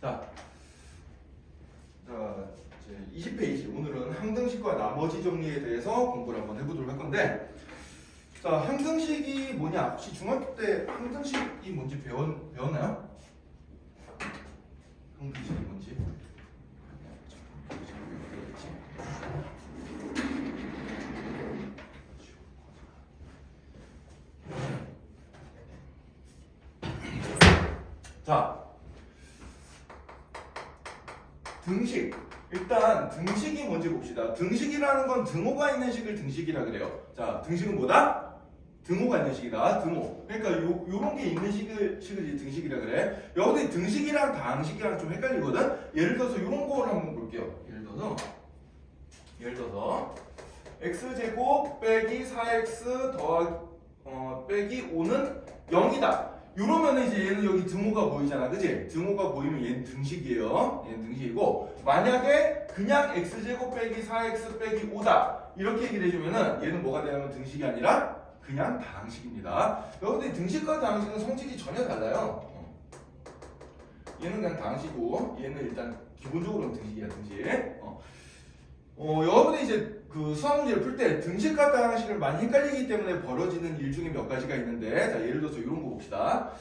자, 이제 20페이지. 오늘은 항등식과 나머지 정리에 대해서 공부를 한번 해보도록 할 건데, 자, 항등식이 뭐냐? 혹시 중학교 때 항등식이 뭔지 배웠나요? 항등식이 뭔지? 자, 등식. 일단 등식이 뭔지 봅시다. 등식이라는 건 등호가 있는 식을 등식이라 그래요. 자, 등식은 뭐다? 등호가 있는 식이다. 등호. 그러니까 요런 게 있는 식을 이제 등식이라 그래. 여기 등식이랑 다항식이랑 좀 헷갈리거든. 예를 들어서 요런 거를 한번 볼게요. 예를 들어서 x제곱 빼기 4x 빼기 5는 0이다. 이러면 이제 얘는 여기 등호가 보이잖아, 그치? 등호가 보이면 얘는 등식이에요. 얘는 등식이고, 만약에 그냥 x제곱 빼기 4x 빼기 5다 이렇게 얘기를 해주면은 얘는 뭐가 되냐면 등식이 아니라 그냥 다항식입니다. 여러분들 등식과 다항식은 성질이 전혀 달라요. 얘는 그냥 다항식이고, 얘는 일단 기본적으로는 등식이야, 등식. 여러분이 이제 그 수학 문제를 풀 때 등식과 다항식을 많이 헷갈리기 때문에 벌어지는 일 중에 몇 가지가 있는데, 자, 예를 들어서 이런 거 봅시다.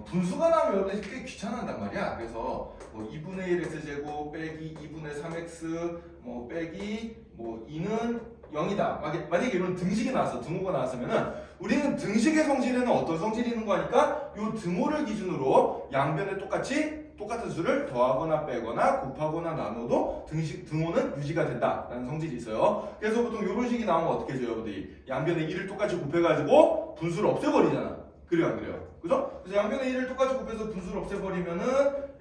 분수가 나오면 여러분이 꽤 귀찮아한단 말이야. 그래서 뭐 2분의 1 x제곱 빼기 2분의 3x 빼기 2는 0이다. 만약에 이런 등식이 나왔어, 등호가 나왔으면은 우리는 등식의 성질에는 어떤 성질이 있는 거니까 이 등호를 기준으로 양변에 똑같은 수를 더하거나 빼거나 곱하거나 나눠도 등호는 유지가 된다라는 성질이 있어요. 그래서 보통 이런 식이 나오면 어떻게 해줘요, 여러분들이? 양변에 1을 똑같이 곱해가지고 분수를 없애버리잖아. 그래요, 안 그래요? 그죠? 그래서 양변에 1을 똑같이 곱해서 분수를 없애버리면은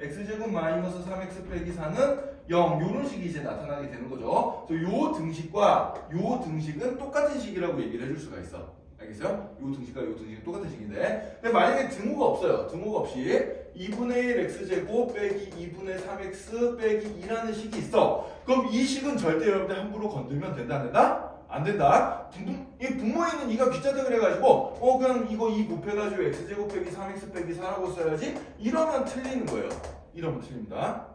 x제곱 마이너스 3x 빼기 4는 0 요런 식이 이제 나타나게 되는 거죠. 그래서 요 등식과 요 등식은 똑같은 식이라고 얘기를 해줄 수가 있어. 알겠어요? 요 등식과 요 등식은 똑같은 식인데, 근데 만약에 등호가 없어요. 등호가 없이 2분의 1 x제곱 빼기 2분의 3x 빼기 2라는 식이 있어. 그럼 이 식은 절대 여러분들 함부로 건들면 된다, 안 된다? 안 된다. 이 분모에 있는 2가 귀찮다 그래가지고 그냥 이거 2 곱해가지고 x제곱 빼기 3x 빼기 4라고 써야지. 이러면 틀리는 거예요. 이러면 틀립니다.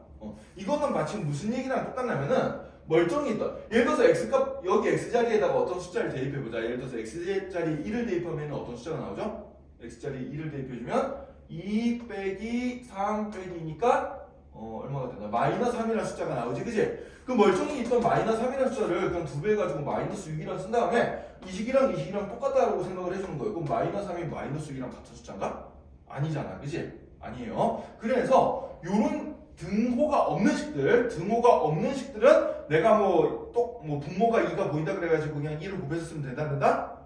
이거는 마치 무슨 얘기랑 똑같냐면은 멀쩡히 있다. 예를 들어서 x값 여기 x자리에다가 어떤 숫자를 대입해보자. 예를 들어서 x자리 1을 대입하면 어떤 숫자가 나오죠? x자리 1을 대입해주면 2 빼기 3 빼기 2니까 얼마가 되나? 마이너스 3이라는 숫자가 나오지, 그지? 그 멀쩡히 있던 마이너스 3이라는 숫자를 그냥 2배 해가지고 마이너스 6이라고 쓴 다음에 이 식이랑 똑같다라고 생각을 해주는 거예요. 그럼 마이너스 3이 마이너스 6이랑 같은 숫자인가? 아니잖아, 그지? 아니에요. 그래서 요런 등호가 없는 식들은 내가 분모가 2가 보인다 그래가지고 그냥 1을 곱해서 쓰면 된다, 안 된다?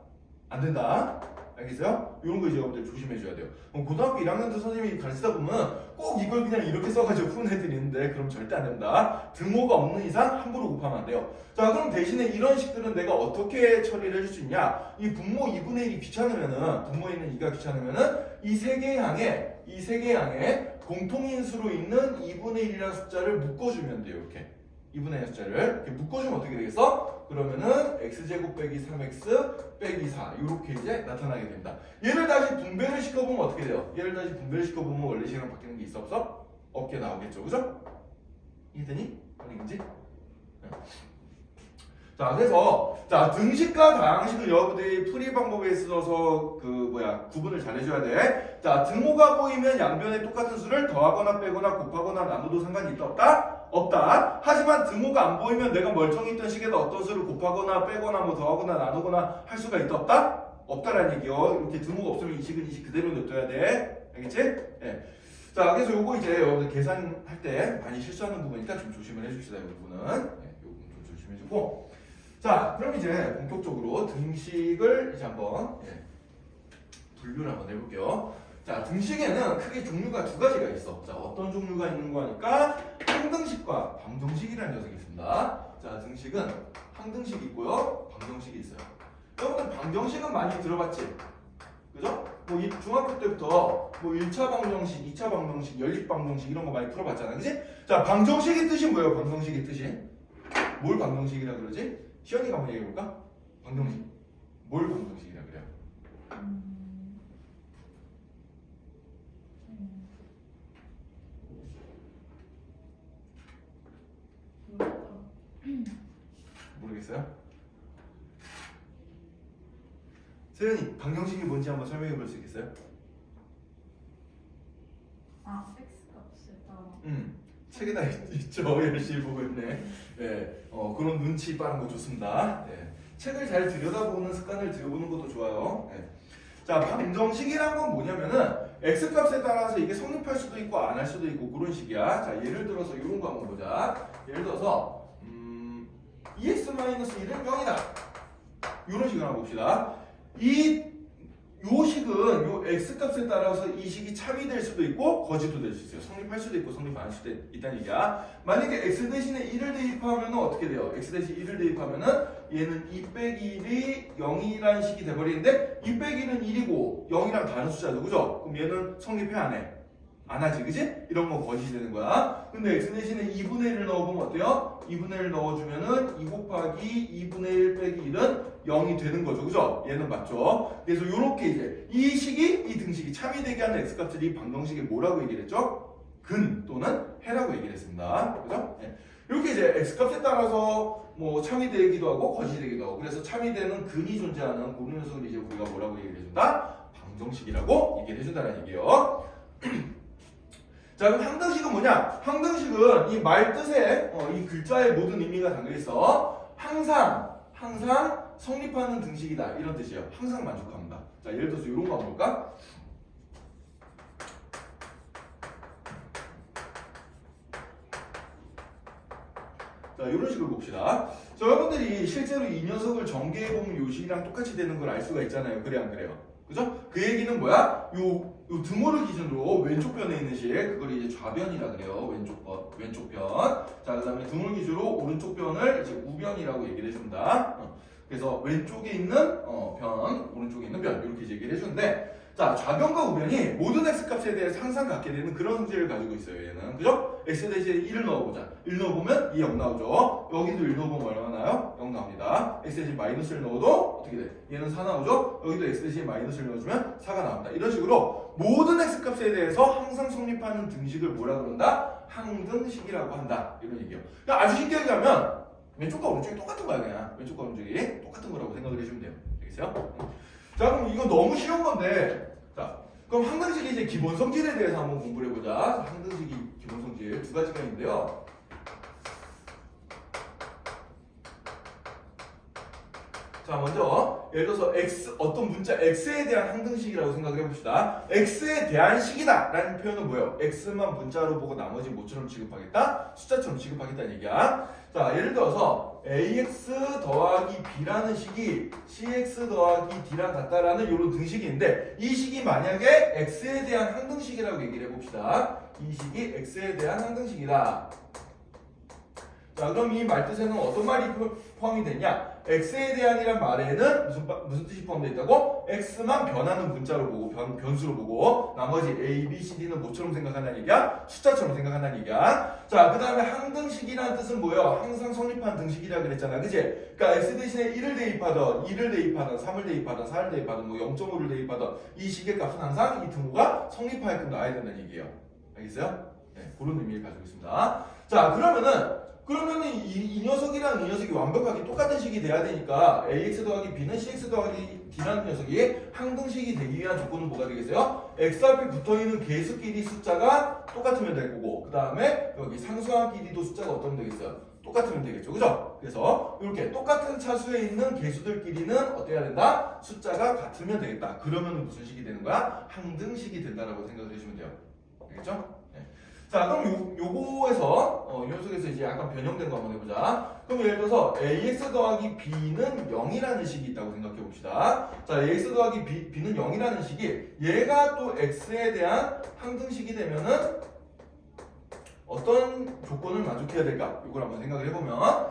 안 된다. 알겠어요? 이런 거 이제 여러분들 조심해줘야 돼요. 고등학교 1학년 때 선생님이 가르치다 보면 꼭 이걸 그냥 이렇게 써가지고 푸는 애들이 있는데 그럼 절대 안 된다. 등호가 없는 이상 함부로 곱하면 안 돼요. 자, 그럼 대신에 이런 식들은 내가 어떻게 처리를 해줄 수 있냐? 이 분모 2분의 1이 귀찮으면은, 분모에 있는 2가 귀찮으면은 이 세 개의 항에 공통인수로 있는 2분의 1이라는 숫자를 묶어주면 돼요. 이렇게 2분의 1 숫자를 이렇게 묶어주면 어떻게 되겠어? 그러면은 x제곱 빼기 3x 빼기 4 이렇게 이제 나타나게 됩니다. 얘를 다시 분배를 시켜보면 어떻게 돼요? 얘를 다시 분배를 시켜보면 원래 식이랑 바뀌는 게 있어 없어? 없게 나오겠죠, 그죠? 이해되니? 아니겠지? 자, 그래서 등식과 다항식을 여러분들이 풀이 방법에 있어서 구분을 잘 해줘야 돼. 자, 등호가 보이면 양변에 똑같은 수를 더하거나 빼거나 곱하거나 나눠도 상관이 있다 없다? 없다. 하지만 등호가 안 보이면 내가 멀쩡히 있던 식에다 어떤 수를 곱하거나 빼거나 더하거나 나누거나 할 수가 있다 없다? 없다라는 얘기요. 이렇게 등호가 없으면 이 식은 이 식 그대로 놔둬야 돼. 알겠지? 네. 자, 그래서 요거 이제 여러분들 계산할 때 많이 실수하는 부분이니까 좀 조심을 해줍시다. 이 부분은. 네, 요 부분 좀 조심해주고. 자, 그럼 이제 본격적으로 등식을 이제 한번 분류를 한번 해볼게요. 자, 등식에는 크게 종류가 두 가지가 있어. 자, 어떤 종류가 있는 거니까 항등식과 방정식이라는 녀석이 있습니다. 자, 등식은 항등식이 있고요, 방정식이 있어요. 여러분들 방정식은 많이 들어봤지? 그죠? 중학교 때부터 1차 방정식, 2차 방정식, 연립 방정식 이런 거 많이 풀어봤잖아, 그지? 자, 방정식의 뜻이 뭐예요? 방정식의 뜻이? 뭘 방정식이라 그러지? 시연이가 한번 얘기해볼까? 방정식. 뭘 방정식이라 그래요? 알겠어요? 세연이 방정식이 뭔지 한번 설명해 볼 수 있겠어요? 아, x 값을 따라. 책에다 있죠. 열심히 보고 있네. 네, 그런 눈치 빠른 거 좋습니다. 네. 책을 잘 들여다보는 습관을 들여보는 것도 좋아요. 네. 자, 방정식이란 건 뭐냐면은 x값에 따라서 이게 성립할 수도 있고 안 할 수도 있고 그런 식이야. 자, 예를 들어서 이런 거 한번 보자. 예를 들어서 2x-1은 0이다. 이런 식을 한번 봅시다. 요 식은 요 x값에 따라서 이 식이 참이 될 수도 있고 거짓도 될 수 있어요. 성립할 수도 있고 성립 안 할 수도 있다는 얘기야. 만약에 x 대신에 1을 대입하면 어떻게 돼요? x 대신 1을 대입하면은 얘는 2 빼기 1이 0이라는 식이 돼버리는데 2 빼기 1은 1이고 0이랑 다른 숫자죠. 그죠? 그럼 얘는 성립해 안 해? 안 하지, 그지? 이런 건 거짓이 되는 거야. 근데 x 대신에 2분의 1을 넣어보면 어때요? 2분의 1 넣어주면은 2 곱하기 2분의 1 빼기 1은 0이 되는 거죠. 그죠? 얘는 맞죠? 그래서 요렇게 이제 이 식이, 이 등식이 참이 되게 하는 x값을 이 방정식에 뭐라고 얘기를 했죠? 근 또는 해라고 얘기를 했습니다. 그죠? 네. 이렇게 이제 x값에 따라서 뭐 참이 되기도 하고 거짓이 되기도 하고 그래서 참이 되는 근이 존재하는 그런 녀석을 이제 우리가 뭐라고 얘기를 해준다? 방정식이라고 얘기를 해준다는 얘기예요. 자, 그럼 항등식은 뭐냐? 항등식은 이 말 뜻에 이 글자의 모든 의미가 담겨 있어. 항상 성립하는 등식이다 이런 뜻이에요. 항상 만족합니다. 자, 예를 들어서 이런 거 한번 볼까? 자, 이런 식으로 봅시다. 자, 여러분들이 실제로 이 녀석을 전개해보면 요 식이랑 똑같이 되는 걸 알 수가 있잖아요. 그래 안 그래요? 그죠? 그 얘기는 뭐야? 요 등호를 기준으로 왼쪽 변에 있는 식, 그걸 이제 좌변이라 그래요. 왼쪽 변. 자, 그 다음에 등호를 기준으로 오른쪽 변을 이제 우변이라고 얘기를 해준다. 그래서 왼쪽에 있는 변, 오른쪽에 있는 변 이렇게 이제 얘기를 해주는데, 자, 좌변과 우변이 모든 x값에 대해 항상 갖게 되는 그런 성질을 가지고 있어요. 얘는 그죠? x 대신에 1을 넣어보자. 1 넣어보면 2 0 나오죠. 여기도 1 넣어보면 얼마 나요? 0 나옵니다. x 대신 마이너스를 넣어도 어떻게 돼? 얘는 4 나오죠? 여기도 x 대신 마이너스를 넣어주면 4가 나옵니다. 이런 식으로 모든 x값에 대해서 항상 성립하는 등식을 뭐라 그런다? 항등식이라고 한다. 이런 얘기예요. 그러니까 아주 쉽게 얘기하면 왼쪽과 오른쪽이 똑같은 거야. 그냥 왼쪽과 오른쪽이 똑같은 거라고 생각을 해주면 돼요. 알겠어요? 자, 그럼 이거 너무 쉬운 건데, 자, 그럼 항등식의 이제 기본 성질에 대해서 한번 공부를 해보자. 항등식이 기본 성질 두 가지가 있는데요. 자, 먼저 예를 들어서 어떤 문자 x에 대한 항등식이라고 생각을 해봅시다. x에 대한 식이다 라는 표현은 뭐예요? x만 문자로 보고 나머지 뭐처럼 취급하겠다? 숫자처럼 취급하겠다는 얘기야. 자, 예를 들어서 ax 더하기 b라는 식이 cx 더하기 d랑 같다라는 이런 등식인데, 이 식이 만약에 x에 대한 항등식이라고 얘기를 해봅시다. 이 식이 x에 대한 항등식이다. 자, 그럼 이 말뜻에는 어떤 말이 포함이 되냐? x에 대한이란 말에는 무슨 뜻이 포함되어 있다고? x만 변하는 문자로 보고 변수로 보고 나머지 a, b, c, d는 뭐처럼 생각한다는 얘기야? 숫자처럼 생각한다는 얘기야. 자, 그 다음에 항등식이라는 뜻은 뭐예요? 항상 성립한 등식이라 그랬잖아, 그지? 그러니까 x 대신에 1을 대입하던 2를 대입하던 3을 대입하던 4를 대입하던 뭐 0.5를 대입하던 이 식의 값은 항상 이 등호가 성립하게끔 나와야 된다는 얘기예요. 알겠어요? 네, 그런 의미를 가지고 있습니다. 자, 그러면은 이 녀석이랑 이 녀석이 완벽하게 똑같은 식이 돼야 되니까 ax 더하기 b는 cx 더하기 d라는 녀석이 항등식이 되기 위한 조건은 뭐가 되겠어요? x 앞에 붙어있는 개수끼리 숫자가 똑같으면 될 거고, 그 다음에 여기 상수항끼리도 숫자가 어떠면 되겠어요? 똑같으면 되겠죠. 그죠? 그래서 이렇게 똑같은 차수에 있는 개수들끼리는 어때야 된다? 숫자가 같으면 되겠다. 그러면 무슨 식이 되는 거야? 항등식이 된다라고 생각을 해주면 돼요. 알겠죠? 네. 자, 그럼 요거에서 이 녀석에서 이제 약간 변형된 거 한번 해보자. 그럼 예를 들어서 ax 더하기 b는 0이라는 식이 있다고 생각해 봅시다. 자, ax 더하기 b는 0이라는 식이 얘가 또 x에 대한 항등식이 되면은 어떤 조건을 만족해야 될까? 이걸 한번 생각을 해보면,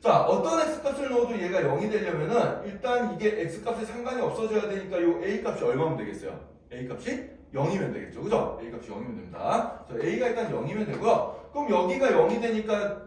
자, 어떤 x값을 넣어도 얘가 0이 되려면은 일단 이게 x값에 상관이 없어져야 되니까 요 a값이 얼마면 되겠어요? a값이 0이면 되겠죠. 그죠? a값이 0이면 됩니다. 자, a가 일단 0이면 되고요. 그럼 여기가 0이 되니까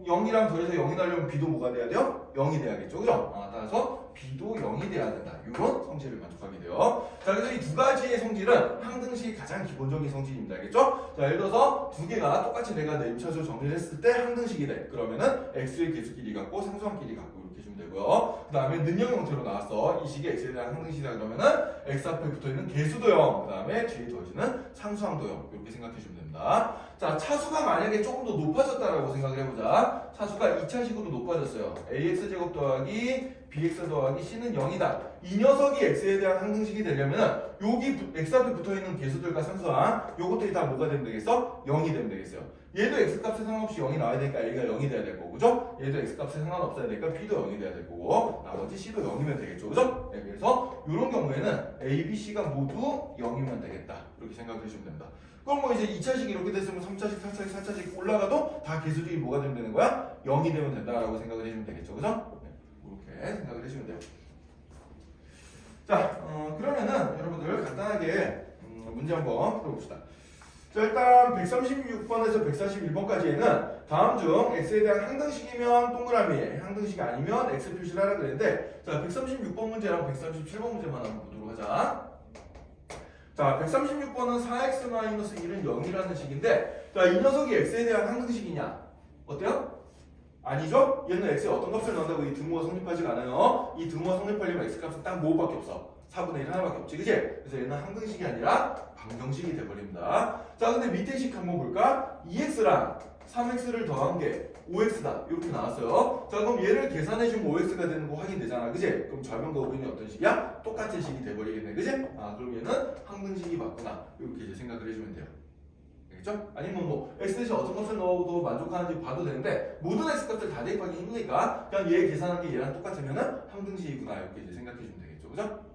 0이랑 더해서 0이 나려면 b도 뭐가 돼야 돼요? 0이 돼야겠죠. 그죠? 따라서 b도 0이 돼야 된다. 이런 성질을 만족하게 돼요. 자, 그래서 이 두 가지의 성질은 항등식이 가장 기본적인 성질입니다. 알겠죠? 자, 예를 들어서 두 개가 똑같이 내가 내림차수 정리를 했을 때 항등식이 돼. 그러면은 x의 개수끼리 같고 상수함끼리 같고 이렇게 주면 되고요. 그 다음에 능력 형태로 나왔어. 이 식이 x에 대한 항등식이다 그러면은 x 앞에 붙어있는 개수도 0, 그 다음에 뒤에 더해지는 상수함도 0 이렇게 생각해 주면 됩니다. 자, 차수가 만약에 조금 더 높아졌다라고 생각을 해보자. 차수가 2차식으로 높아졌어요. ax 제곱 더하기 bx 더하기 c는 0이다. 이 녀석이 x에 대한 항등식이 되려면은 여기 x 앞에 붙어있는 개수들과 상수함 요것들이 다 뭐가 되면 되겠어? 0이 되면 되겠어요. 얘도 x값에 상관없이 0이 나와야 되니까 a가 0이 돼야 될 거고, 그죠? 얘도 x값에 상관없어야 되니까 b도 0이 돼야 될 거고, 나머지 c도 0이면 되겠죠, 그죠? 네, 그래서 이런 경우에는 a, b, c가 모두 0이면 되겠다 이렇게 생각해 주시면 됩니다. 그럼 뭐 이제 2차식 이렇게 됐으면 3차식, 4차식, 4차식 올라가도 다 개수들이 뭐가 되면 되는 거야? 0이 되면 된다라고 생각을 해주면 되겠죠, 그죠? 네, 이렇게 생각을 해주면 돼요. 자, 그러면은 여러분들 간단하게 문제 한번 풀어봅시다. 자, 일단 136번에서 141번까지에는 다음 중 x에 대한 항등식이면 동그라미, 항등식이 아니면 x 표시를 하라 그랬는데, 자, 136번 문제랑 137번 문제만 한번 보도록 하자. 자, 136번은 4x-1은 0이라는 식인데, 자, 이 녀석이 x에 대한 항등식이냐? 어때요? 아니죠? 얘는 x에 어떤 값을 넣는다고 이 등호가 성립하지가 않아요. 이 등호가 성립하려면 x값은 딱 뭐밖에 없어. 4분의 1 하나밖에 없지, 그치? 그래서 얘는 항등식이 아니라 방정식이 돼버립니다. 자, 근데 밑에 식 한번 볼까? 2x랑 3x를 더한 게 5x다 이렇게 나왔어요. 자, 그럼 얘를 계산해주면 5x가 되는 거 확인되잖아, 그치? 그럼 좌변과 우변이 어떤 식이야? 똑같은 식이 돼버리겠네, 그치? 아, 그럼 얘는 항등식이 맞구나 이렇게 이제 생각을 해주면 돼요. 알겠죠? 아니면 뭐 x 대신 어떤 것을 넣어도 만족하는지 봐도 되는데, 모든 x값들 다 대입하기 힘드니까 그냥 얘 계산한 게 얘랑 똑같으면은 항등식이구나 이렇게 이제 생각해주면 되겠죠, 그죠?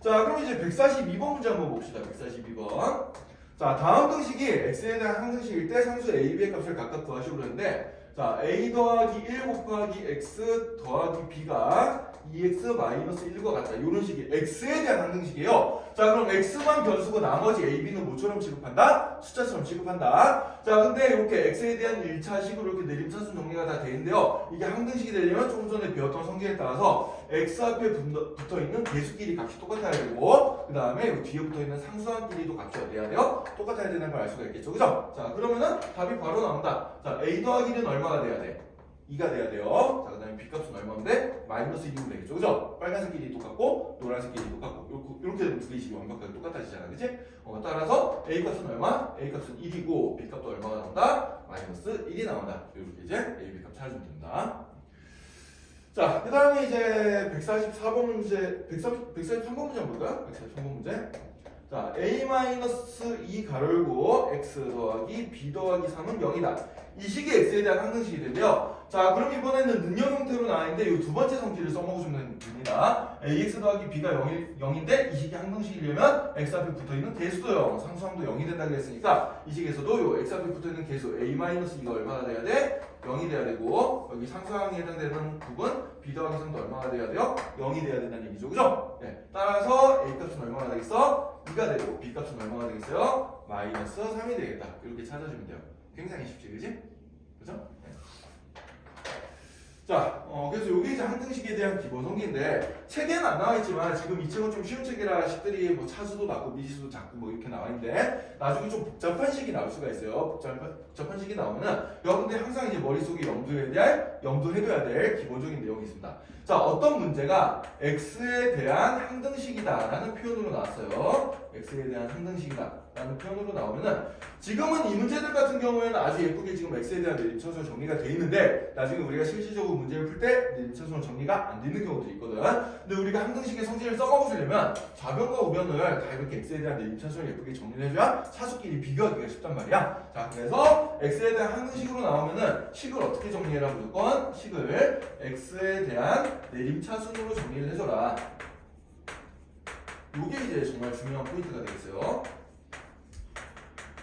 자, 그럼 이제 142번 문제 한번 봅시다. 142번. 자, 다음 등식이 x에 대한 항등식일 때 상수 a, b의 값을 각각 구하시고 그랬는데, 자, a 더하기 1 곱하기 x 더하기 b가 2x-1과 같다. 이런 식이 x에 대한 항등식이에요. 자, 그럼 x만 변수고 나머지 a, b는 뭐처럼 취급한다? 숫자처럼 취급한다. 자, 근데 이렇게 x에 대한 1차식으로 이렇게 내림차순 정리가 다 돼 있는데요. 이게 항등식이 되려면 조금 전에 배웠던 성질에 따라서 x 앞에 붙어 있는 개수끼리 값이 똑같아야 되고, 그 다음에 뒤에 붙어 있는 상수함끼리도 값이 어때야 돼요? 똑같아야 되는 걸 알 수가 있겠죠, 그죠? 자, 그러면은 답이 바로 나온다. 자, a 더하기 1은 얼마가 돼야 돼? 2가 돼야 돼요. 자, 그 다음에 b값은 얼마인데? 마이너스 2면 되겠죠, 그죠? 빨간색 길이 똑같고 노란색 길이 똑같고 이렇게 되면 두 개씩이 완벽하게 똑같아지잖아, 그치? 따라서 a값은 얼마? a값은 1이고 b값도 얼마가 나온다? 마이너스 1이 나온다. 이렇게 이제 a, b값 찾아주면 된다. 자, 그 다음에 이제 144번 문제, 143번 문제 한번 볼까요? 143번 문제. 자, a-2 가로 열고 x 더하기 b 더하기 3은 0이다. 이 식이 x에 대한 항등식이 되는데요. 자, 그럼 이번에는 능력 형태로 나왔는데 이 두 번째 성질을 써먹으시면 됩니다. ax 더하기 b가 0인데 이 식이 항등식이려면 x 앞에 붙어있는 개수도 0, 상수함도 0이 된다 그랬으니까 이 식에서도 이 x 앞에 붙어있는 개수 a-2가 얼마나 돼야 돼? 0이 돼야 되고, 여기 상수함에 해당되는 부분 b 더하기 3도 얼마가 돼야 돼요? 0이 돼야 된다는 얘기죠, 그죠? 네. 따라서 a 값은 얼마가 되겠어? 2가 되고 b 값은 얼마가 되겠어요? 마이너스 3이 되겠다. 이렇게 찾아주면 돼요. 굉장히 쉽지, 그지? 그죠? 네. 자, 그래서 이게 이제 항등식에 대한 기본 성기인데, 책에는 안 나와 있지만 지금 이 책은 좀 쉬운 책이라 식들이 뭐 차수도 낮고 미지수도 작고 뭐 이렇게 나와 있는데, 나중에 좀 복잡한 식이 나올 수가 있어요. 복잡한 식이 나오면은 여러분들이 항상 이제 머릿속에 염두해둬야 될 기본적인 내용이 있습니다. 자, 어떤 문제가 x에 대한 항등식이다라는 표현으로 나왔어요. x에 대한 항등식이다라는 표현으로 나오면은, 지금은 이 문제들 같은 경우에는 아주 예쁘게 지금 x에 대한 내림차순 정리가 돼 있는데, 나중에 우리가 실질적으로 문제를 풀 때 내림차순 정리가 안 되는 경우들이 있거든. 근데 우리가 항등식의 성질을 써먹으려면 좌변과 우변을 다 이렇게 x에 대한 내림차순을 예쁘게 정리를 해줘야 차수끼리 비교하기가 쉽단 말이야. 자, 그래서 x에 대한 항등식으로 나오면은 식을 어떻게 정리해라? 무조건 식을 x에 대한 내림차순으로 정리를 해줘라. 이게 이제 정말 중요한 포인트가 되겠어요.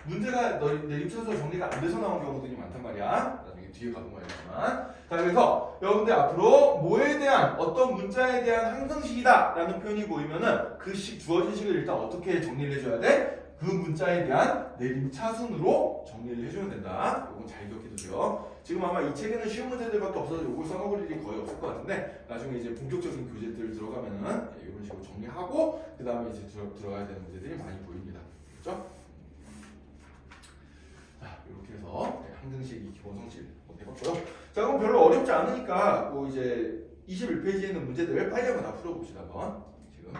문제가 내림차순 정리가 안 돼서 나온 경우들이 많단 말이야. 나중에 뒤에 가보면 알겠지만. 자, 그래서 여러분들 앞으로 뭐에 대한 어떤 문자에 대한 항등식이다 라는 표현이 보이면은 그 주어진 식을 일단 어떻게 정리를 해줘야 돼? 그 문자에 대한 내림차순으로 정리를 해주면 된다. 이건 잘 기억해도 돼요. 지금 아마 이 책에는 쉬운 문제들밖에 없어서 이걸 써먹을 일이 거의 없을 것 같은데 나중에 이제 본격적인 교재들 들어가면은 이런 식으로 정리하고 그 다음에 이제 들어가야 되는 문제들이 많이 보입니다. 그렇죠? 자, 이렇게 해서 항등식 기본 성질 해봤고요. 자, 그럼 별로 어렵지 않으니까 뭐 이제 21페이지에 있는 문제들 빨리 한번 다 풀어봅시다. 한번 지금.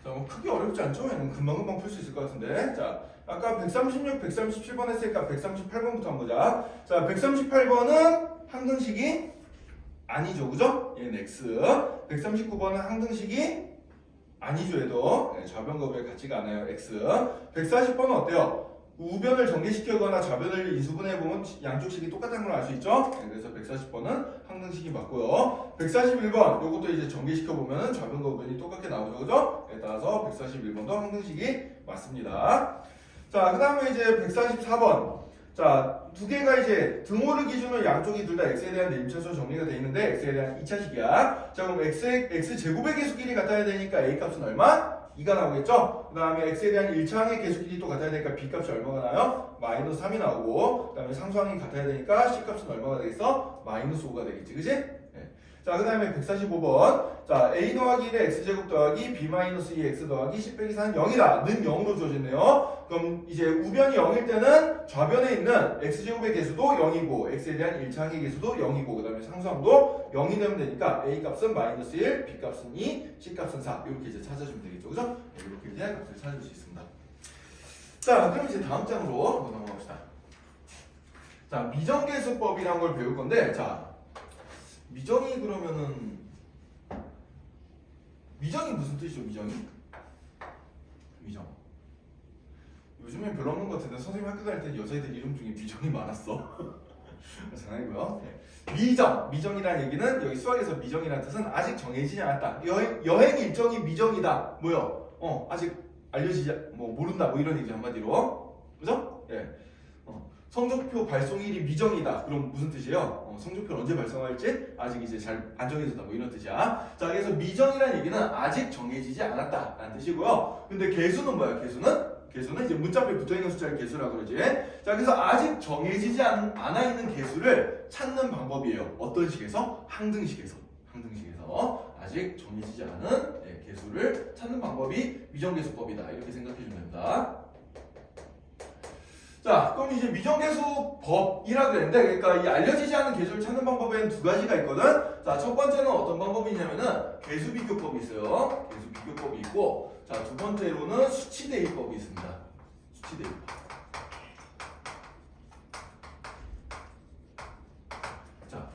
자, 뭐 크게 어렵지 않죠? 얘는 금방금방 풀 수 있을 것 같은데. 자, 아까 136, 137번 했으니까 138번부터 한번 보자. 자, 138번은 항등식이 아니죠, 그죠? 얘는 X. 139번은 항등식이 아니죠, 얘도. 네, 좌변과 같지가 않아요, X. 140번은 어때요? 우변을 전개시키거나 좌변을 인수분해해보면 양쪽 식이 똑같다는 걸 알 수 있죠? 네, 그래서 140번은 항등식이 맞고요. 141번, 요것도 이제 전개시켜보면 좌변과 우변이 똑같게 나오죠, 그죠? 네, 따라서 141번도 항등식이 맞습니다. 자, 그 다음에 이제 144번. 자, 두 개가 이제 등호를 기준으로 양쪽이 둘 다 x에 대한 내림차순 정리가 되어 있는데 x에 대한 2차식이야. 자, 그럼 x 제곱의 계수끼리 같아야 되니까 a 값은 얼마? 2가 나오겠죠? 그 다음에 x에 대한 1차항의 계수끼리 또 같아야 되니까 b 값이 얼마가 나요? 마이너스 3이 나오고, 그 다음에 상수항이 같아야 되니까 c 값은 얼마가 되겠어? 마이너스 5가 되겠지, 그지? 네. 자, 그 다음에 145번. 자, a 더하기 1의 x제곱 더하기 b 마이너스 2x 더하기 10 빼기 4는 0이다. 는 0으로 주어졌네요. 그럼 이제 우변이 0일 때는 좌변에 있는 x제곱의 계수도 0이고, x에 대한 1차항의 계수도 0이고, 그 다음에 상수항도 0이 되면 되니까 a 값은 마이너스 1, b 값은 2, c 값은 4. 이렇게 이제 찾아주면 되겠죠. 그죠? 네, 이렇게 이제 값을 찾을 수 있습니다. 자, 그럼 이제 다음 장으로 한번 넘어갑시다. 자, 미정계수법이라는 걸 배울 건데, 자, 미정이 그러면은 미정이 무슨 뜻이죠? 미정이? 미정. 요즘엔 별로 없는 것 같은데 선생님 학교 다닐 때 여자애들 이름 중에 미정이 많았어. 장난이고요. 네. 미정이라는 얘기는 여기 수학에서 미정이라는 뜻은 아직 정해지지 않았다. 여행 일정이 미정이다. 뭐요? 아직 알려지지 뭐 모른다. 뭐 이런 얘기 한마디로. 그죠? 예. 성적표 발송일이 미정이다. 그럼 무슨 뜻이에요? 성적표를 언제 발송할지 아직 이제 잘 안 정해졌다. 뭐 이런 뜻이야. 자, 그래서 미정이라는 얘기는 아직 정해지지 않았다라는 뜻이고요. 근데 개수는 뭐야? 개수는 이제 문자표에 붙어있는 숫자를 개수라고 그러지. 자, 그래서 아직 정해지지 않아 있는 개수를 찾는 방법이에요. 어떤 식에서? 항등식에서 아직 정해지지 않은 개수를 찾는 방법이 미정계수법이다. 이렇게 생각해주면 됩니다. 자, 그럼 이제 미정계수법이라고 했는데, 그러니까 이 알려지지 않은 개수를 찾는 방법에는 두 가지가 있거든. 자, 첫 번째는 어떤 방법이냐면은 개수비교법이 있어요. 개수비교법이 있고, 자, 두 번째로는 수치대입법이 있습니다. 수치대입법. 자,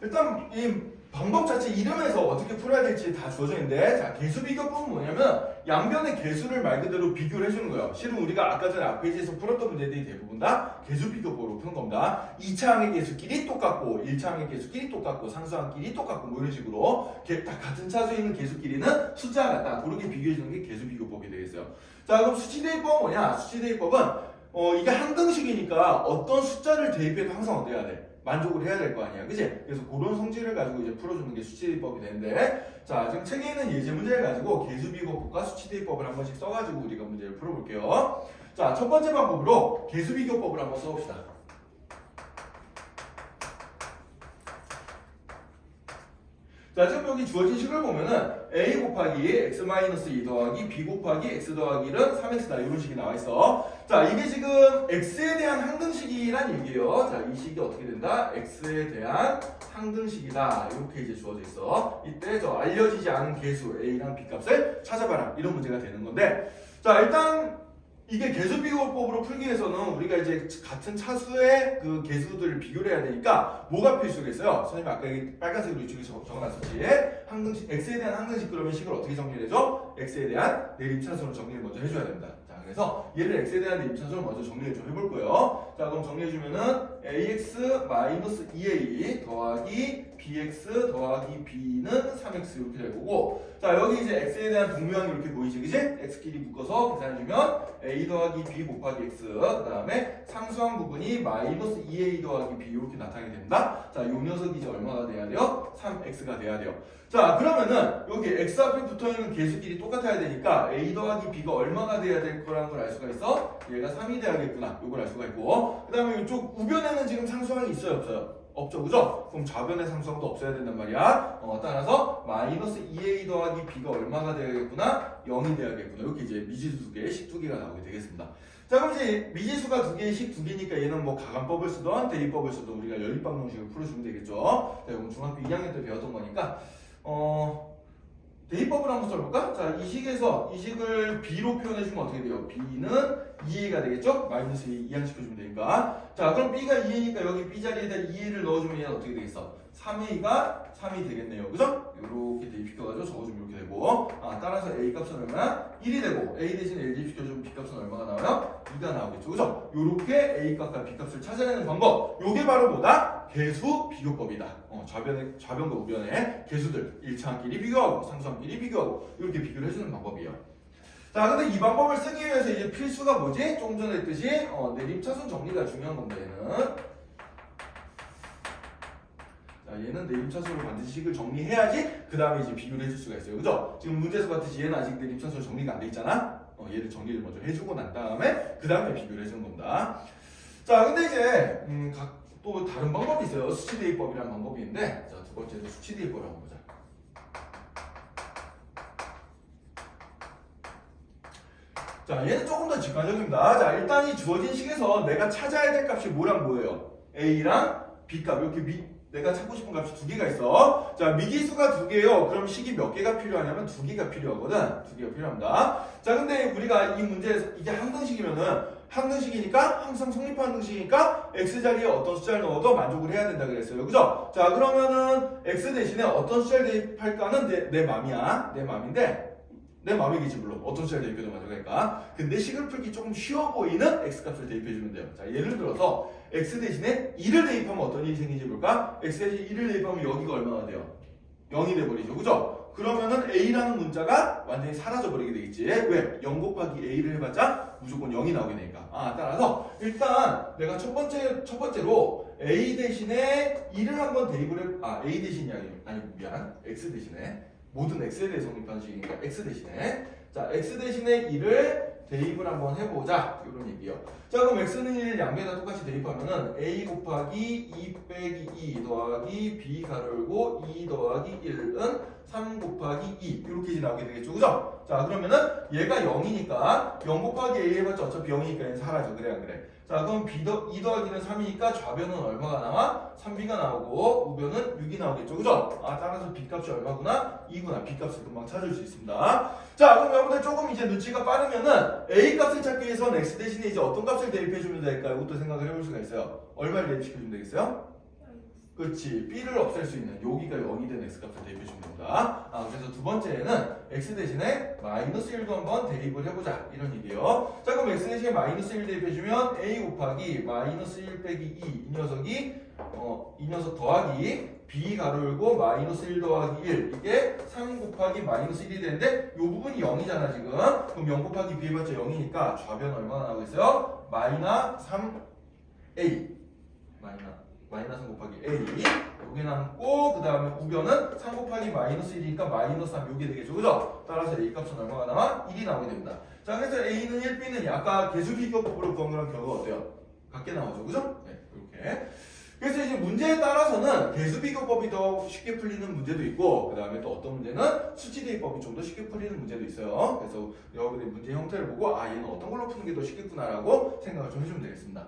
일단 이 방법 자체 이름에서 어떻게 풀어야 될지 다 주어져 있는데, 자, 개수 비교법은 뭐냐면 양변의 개수를 말 그대로 비교를 해주는 거예요. 실은 우리가 아까 전에 앞 페이지에서 풀었던 문제들이 대부분 다 개수 비교법으로 푸는 겁니다. 2차 항의 개수끼리 똑같고 1차 항의 개수끼리 똑같고 상수항끼리 똑같고 뭐 이런 식으로 다 같은 차수에 있는 개수끼리는 숫자가 같다. 그렇게 비교해주는 게 개수 비교법이 되겠어요. 자, 그럼 수치 대입법은 뭐냐? 수치 대입법은 이게 항등식이니까 어떤 숫자를 대입해도 항상 어때야 돼? 만족을 해야 될 거 아니야, 그지? 그래서 그런 성질을 가지고 이제 풀어주는 게 수치대입법이 되는데, 자, 지금 책에 있는 예제 문제를 가지고 개수비교법과 수치대입법을 한 번씩 써가지고 우리가 문제를 풀어볼게요. 자, 첫 번째 방법으로 개수비교법을 한번 써봅시다. 자, 지금 여기 주어진 식을 보면은 a 곱하기 x-2 더하기 b 곱하기 x 더하기 1은 3x다 이런 식이 나와 있어. 자, 이게 지금 x에 대한 항등식이란 얘기예요. 자, 이 식이 어떻게 된다? x에 대한 항등식이다. 이렇게 이제 주어져 있어. 이때 저 알려지지 않은 개수 a랑 b 값을 찾아봐라. 이런 문제가 되는 건데, 자, 일단 이게 개수비교법으로 풀기 위해서는 우리가 이제 같은 차수의 그 개수들을 비교를 해야 되니까 뭐가 필수겠어요? 선생님이 아까 여기 빨간색으로 이쪽에 적어놨었지. 항등식, x에 대한 항등식 그러면 식을 어떻게 정리를 해줘? x에 대한 내림차순으로 정리를 먼저 해줘야 됩니다. 자, 그래서 얘를 x에 대한 내림차순으로 먼저 정리를 좀 해볼 거예요. 자, 그럼 정리해주면은 ax-2a 더하기 bx 더하기 b는 3x 이렇게 될 거고, 자, 여기 이제 x에 대한 동묘항이 이렇게 보이지, 그지? x끼리 묶어서 계산해주면 a 더하기 b 곱하기 x, 그 다음에 상수항 부분이 마이너스 2a 더하기 b 이렇게 나타나게 됩니다. 자, 요 녀석이 이제 얼마가 돼야 돼요? 3x가 돼야 돼요. 자, 그러면은 여기 x 앞에 붙어있는 개수끼리 똑같아야 되니까 a 더하기 b가 얼마가 돼야 될 거라는 걸 알 수가 있어? 얘가 3이 돼야겠구나. 요걸 알 수가 있고, 그 다음에 이쪽 우변에는 지금 상수항이 있어요, 없어요? 없죠, 그죠? 그럼 좌변의 상수항도 없어야 된단 말이야. 따라서 마이너스 2a 더하기 b가 얼마가 되야겠구나? 0이 돼야겠구나. 이렇게 이제 미지수 두 개, 식 두 개가 나오게 되겠습니다. 자, 그럼 이제 미지수가 두 개, 식 두 개니까 얘는 뭐 가간법을 쓰던 대입법을 쓰던 우리가 연립방정식을 풀어주면 되겠죠. 자, 그럼 중학교 2학년 때 배웠던 거니까 대입법을 한번 써볼까? 자, 이 식에서 이 식을 b로 표현해주면 어떻게 돼요? b는 2a가 되겠죠? 마이너스 2 이항시켜주면 되니까. 자, 그럼 b가 2a니까 여기 b 자리에다 2a를 넣어주면 얘는 어떻게 되겠어? 3a가 3이 되겠네요. 그죠? 이렇게 대입시켜가지고 적어주면 이렇게 되고, 따라서 a 값은 얼마야? 1이 되고, a 대신에 1 대입시켜주면 b 값은 얼마가 나와요? 2가 나오겠죠. 그죠? 요렇게 a 값과 b 값을 찾아내는 방법. 요게 바로 뭐다? 개수 비교법이다. 좌변과 우변의 개수들 1차항끼리 비교하고 상수항끼리 비교하고 이렇게 비교를 해주는 방법이에요. 자, 근데 이 방법을 쓰기 위해서 이제 필수가 뭐지? 조금 전에 했듯이 내림차순 정리가 중요한 겁니다. 얘는 내림차순으로 반드시 식을 정리해야지 그 다음에 이제 비교를 해줄 수가 있어요. 그죠? 지금 문제에서 봤듯이 얘는 아직 내림차순으로 정리가 안 돼 있잖아. 얘를 정리를 먼저 해주고 난 다음에 그 다음에 비교를 해주는 겁니다. 자, 근데 이제 또 다른 방법이 있어요. 수치대입법이라는 방법이 있는데, 자, 두 번째로 수치대입법을 한번 보자. 자, 얘는 조금 더 직관적입니다. 자, 일단 이 주어진 식에서 내가 찾아야 될 값이 뭐랑 뭐예요? a랑 b 값. 이렇게 내가 찾고 싶은 값이 두 개가 있어. 자, 미지수가 두 개요. 그럼 식이 몇 개가 필요하냐면 두 개가 필요하거든. 두 개가 필요합니다. 자, 근데 우리가 이 문제에서 이게 항등식이면은 항등식이니까 항상 성립한 항등식이니까 x 자리에 어떤 숫자를 넣어도 만족을 해야 된다 그랬어요. 그죠? 자, 그러면은 x 대신에 어떤 숫자를 대입할까는 내 맘이야. 내 맘인데 내 맘이겠지 물론. 어떤 숫자를 대입해도 만족할까? 근데 식을 풀기 조금 쉬워 보이는 x 값을 대입해주면 돼요. 자, 예를 들어서 x 대신에 2를 대입하면 어떤 일이 생기지 볼까? x 대신에 2를 대입하면 여기가 얼마나 돼요? 0이 돼버리죠. 그죠? 그러면은 a라는 문자가 완전히 사라져버리게 되겠지. 왜? 0 곱하기 a를 해봤자 무조건 0이 나오게 되니까. 따라서 일단 내가 첫 번째로 a 대신에 2를 한번 대입을 a 대신이 아니 미안. x 대신에 모든 x에 대해 성립한 식이니까 x 대신에 자, x 대신에 2를 대입을 한번 해보자. 이런 얘기요. 자, 그럼 x는 1을 양변에다 똑같이 대입하면은 a 곱하기 2 빼기 2 더하기 b 가르고 2 더하기 1은 3 곱하기 2 이렇게 이제 나오게 되겠죠. 그죠? 자, 그러면은 얘가 0이니까 0 곱하기 a 해봤자 어차피 0이니까 얘는 사라져. 그래 안 그래? 자, 그럼 2 더하기는 3이니까 좌변은 얼마가 나와? 3b가 나오고 우변은 6이 나오겠죠. 그죠? 따라서 b값이 얼마구나? 2구나. b값을 금방 찾을 수 있습니다. 자, 그럼 여러분들 조금 이제 눈치가 빠르면은 a 값을 찾기 위해서는 x 대신에 이제 어떤 값을 대입해주면 될까요? 이것도 생각을 해볼 수가 있어요. 얼마를 대입시켜주면 되겠어요? 그렇지. b를 없앨 수 있는 여기가 0이 된 x값을 대입해주면 됩니다. 그래서 두 번째는 x 대신에 마이너스 1도 한번 대입을 해보자 이런 얘기예요. 자 그럼 x 대신에 마이너스 1 대입해주면 a 곱하기 마이너스 1 빼기 2 이 녀석이 이 녀석 더하기 b 가로 열고 마이너스 1 더하기 1 이게 3 곱하기 마이너스 1이 되는데 이 부분이 0이잖아 지금. 그럼 0 곱하기 b 해봤자 0이니까 좌변 얼마나 나오겠어요? 마이너 3a 마이너 3 곱하기 a 여기 남고 그 다음에 우변은 3 곱하기 마이너스 1이니까 마이너스 3 요게 되겠죠 그죠? 따라서 a 값은 얼마가 나와? 1이 나오게 됩니다. 자 그래서 a는 1, b는 아까 계수비교법으로 구한 거랑 결과가 어때요? 같게 나오죠 그죠? 네 이렇게. 그래서 이제 문제에 따라서는 계수비교법이 더 쉽게 풀리는 문제도 있고 그 다음에 또 어떤 문제는 수치대입법이 좀 더 쉽게 풀리는 문제도 있어요. 그래서 여러분들이 문제 형태를 보고 얘는 어떤 걸로 푸는 게 더 쉽겠구나라고 생각을 좀 해주면 되겠습니다.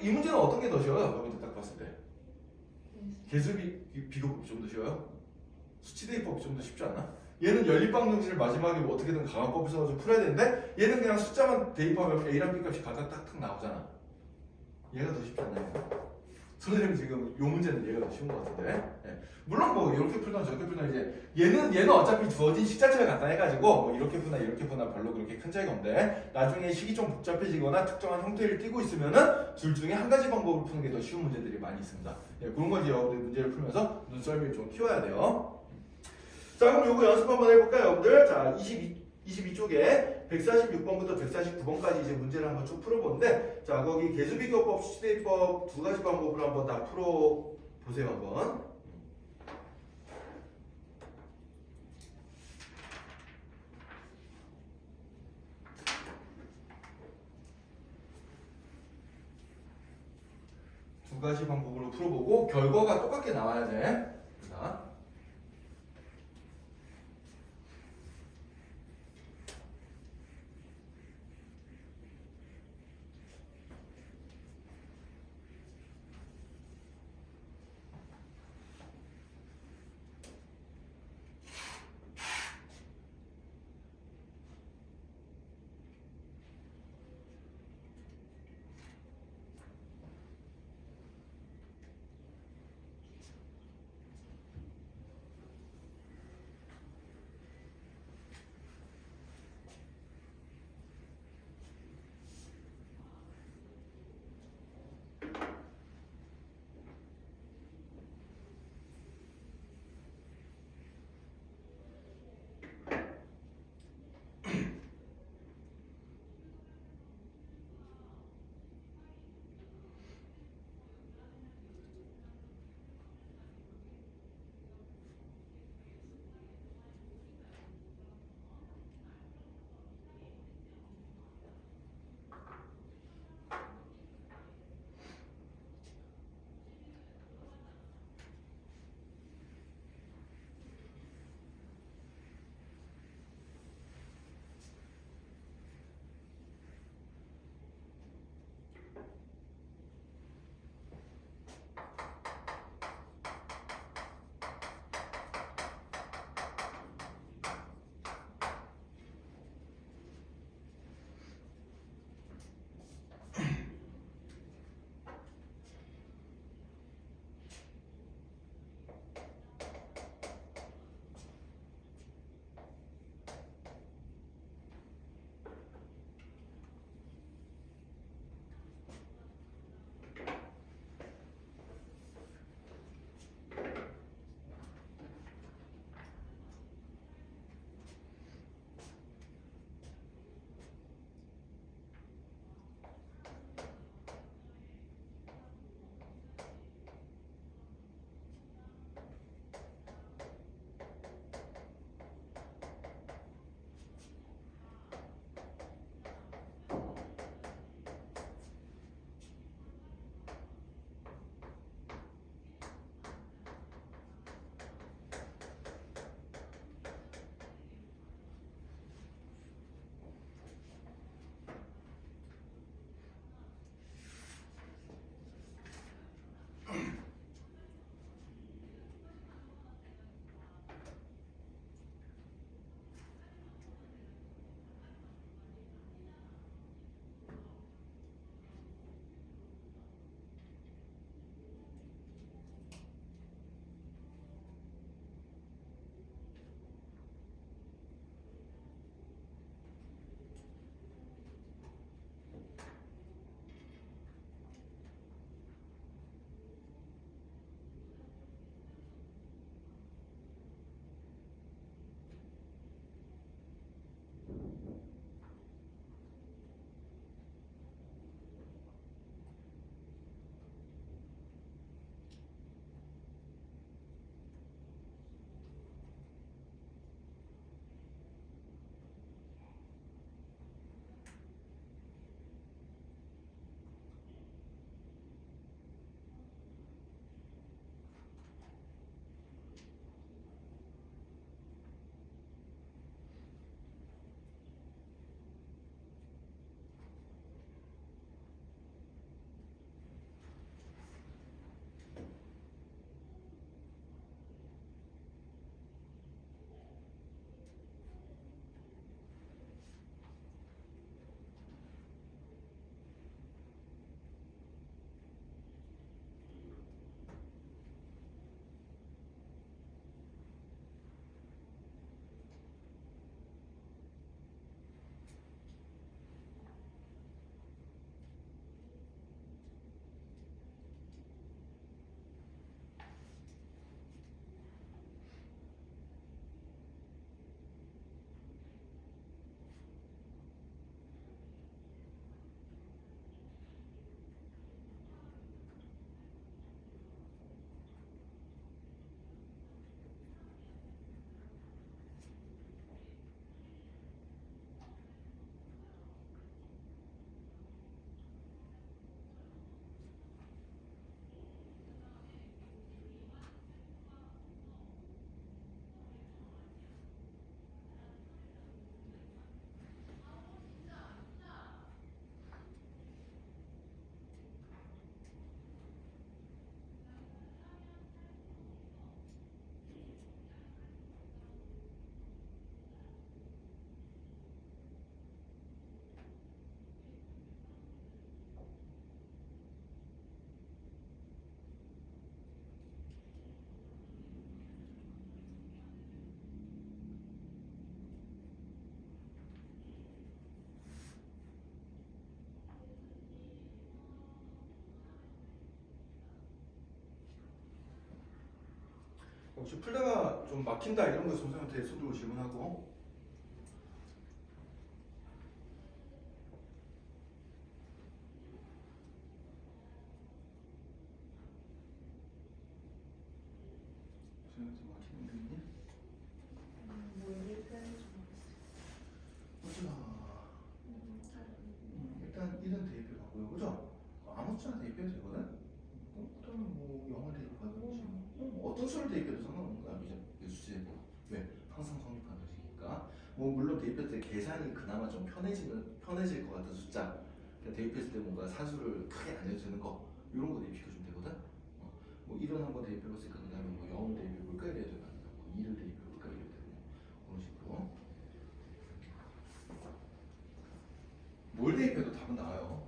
이 문제는 어떤 게 더 쉬워요? 여러분들 딱 봤을 때 계수비교법이 좀 더 쉬워요? 수치대입법이 좀 더 쉽지 않나? 얘는 연립방정식을 마지막에 뭐 어떻게든 가각법을 써가지고 풀어야 되는데 얘는 그냥 숫자만 대입하면 a랑 b 값이 각각 딱딱 나오잖아. 얘가 더 쉽지 않나요? 선생님 지금 요 문제는 얘가 더 쉬운 것 같은데. 네. 물론 뭐 이렇게 풀던 저렇게 풀던 이제 얘는 어차피 주어진 식 자체가 간단해가지고 뭐 이렇게 푸나 이렇게 푸나 별로 그렇게 큰 차이가 없는데 나중에 식이 좀 복잡해지거나 특정한 형태를 띠고 있으면은 둘 중에 한 가지 방법을 푸는 게 더 쉬운 문제들이 많이 있습니다. 네, 그런 거 이제 여러분들 문제를 풀면서 눈썰미를 좀 키워야 돼요. 자 그럼 요거 연습 한번 해볼까요 여러분들? 자 22쪽에 146번부터 149번까지 이제 문제를 한번 쭉 풀어보는데 자 거기 계수비교법, 수치대입법 두 가지 방법으로 한번 다 풀어보세요 한번. 두 가지 방법으로 풀어보고 결과가 똑같게 나와야 돼. 자. 혹시 풀다가 좀 막힌다 이런 거 선생님한테 손들고 질문하고. 선생님한테 막히는 게 있니? 뭐 얘기해야지 보자. 일단 이런 대입해 봤고요, 그죠? 아무 수나 대입해도 되거든. 그러면 뭐 영어 대입하든지 어떤 수를 대입해도 상관없는 거야. 이제 수제 왜 항상 성립하는 것이니까. 뭐 물론 대입할 때 계산이 그나마 좀 편해질 것 같은 숫자. 그러니까 대입했을 때 뭔가 산수를 크게 안 해도 되는 거 이런 거 대입시켜주면 되거든. 뭐 1은 한번 대입해봤으니까 그다음에 뭐 0을 대입해볼까 이래야 되나, 뭐 2를 대입해볼까 이래야 되고 그런 식으로. 뭘 대입해도 답은 나와요.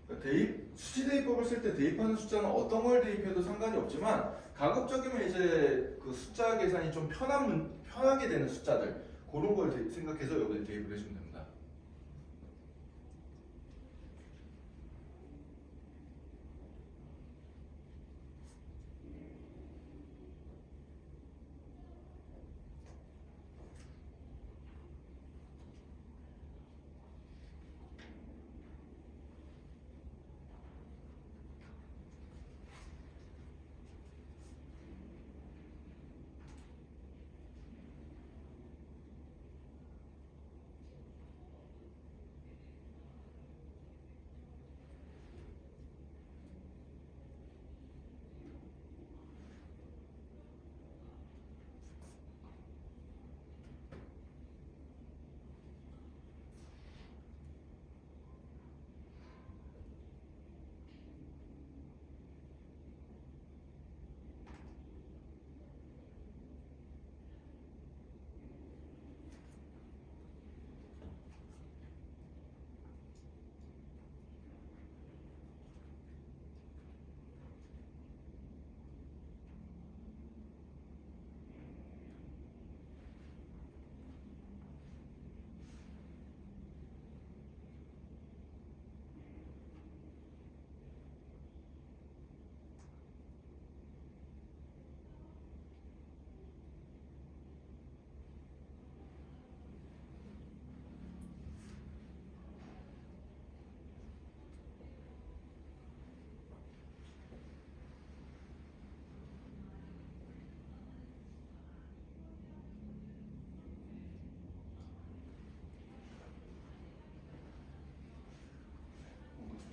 그러니까 수치 대입법을 쓸 때 대입하는 숫자는 어떤 걸 대입해도 상관이 없지만 가급적이면 이제 그 숫자 계산이 좀 편하게 되는 숫자들 그런 걸 생각해서 여기에 대입을 해주면 됩니다.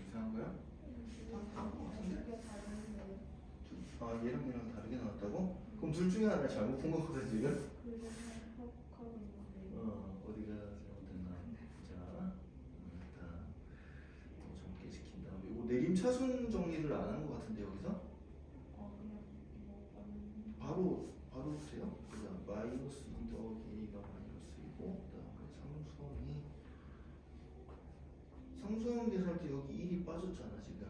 이상한 거야? 아 얘랑 다르게 나왔다고? 그럼 둘 중에 하나 잘못 본 거거든 지금? 어디가 잘못됐나 보자. 일단 정리시킨 다음에 이거 내림차순 정리를 안 한 거 같은데 여기서? 바로 돼요? 그냥 마이너스 2 더하기 A가 마이너스 2고 그다음에 상수항 계산할 때 여기 1이 빠졌잖아 지금.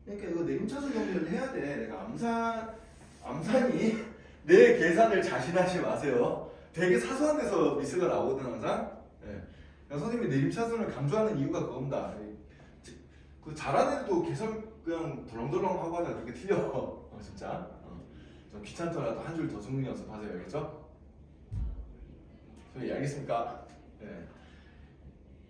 그러니까 이거 내림차순 정리를 해야 돼. 내가 암산이 내 계산을 자신하지 마세요. 되게 사소한 데서 미스가 나오거든 항상. 네. 선생님이 내림차순을 강조하는 이유가 그겁니다. 그 잘하는 애도 계산 그냥 덜렁덜렁 하고 하다 그렇게 틀려. 진짜. 좀 귀찮더라도 한 줄 더 적는 연습하세요. 알겠죠? 알겠습니까? 네.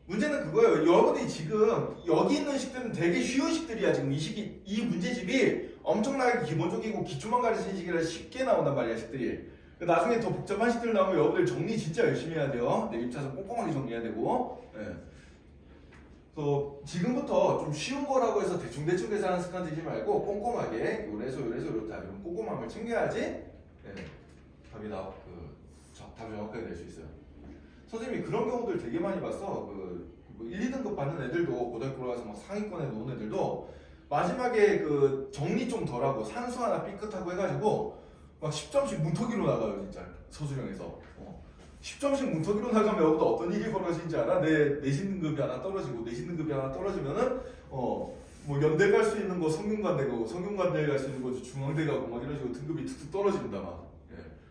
문제는 그거예요. 여러분이 지금 여기 있는 식들은 되게 쉬운 식들이야. 지금 이 문제집이 엄청나게 기본적이고 기초만 가르치는 식이라 쉽게 나온단 말이야 식들이. 나중에 더 복잡한 식들 나오면 여러분들 정리 진짜 열심히 해야 돼요. 내 입차에서 꼼꼼하게 정리해야 되고. 네. 그래서 지금부터 좀 쉬운 거라고 해서 대충 계산하는 습관 들이지 말고 꼼꼼하게 요래서 요렇다 이런 꼼꼼함을 챙겨야지 답이 답이 정확하게 낼 수 있어요. 선생님이 그런 경우들 되게 많이 봤어. 뭐 1, 2등급 받는 애들도 고등학교 가서 막 상위권에 놓은 애들도 마지막에 그 정리 좀 덜하고 산수 하나 삐끗하고 해가지고 막 10점씩 문턱위로 나가요 진짜 서술형에서. 10점씩 문턱위로 나가면 여기도 어떤 일이 벌어지는지 알아? 내 내신 등급이 하나 떨어지고 내신 등급이 하나 떨어지면은 뭐 연대 갈 수 있는 거 성균관대 가고 성균관대 갈 수 있는 거 중앙대 가고 막 이런 식으로 등급이 툭툭 떨어진다 막.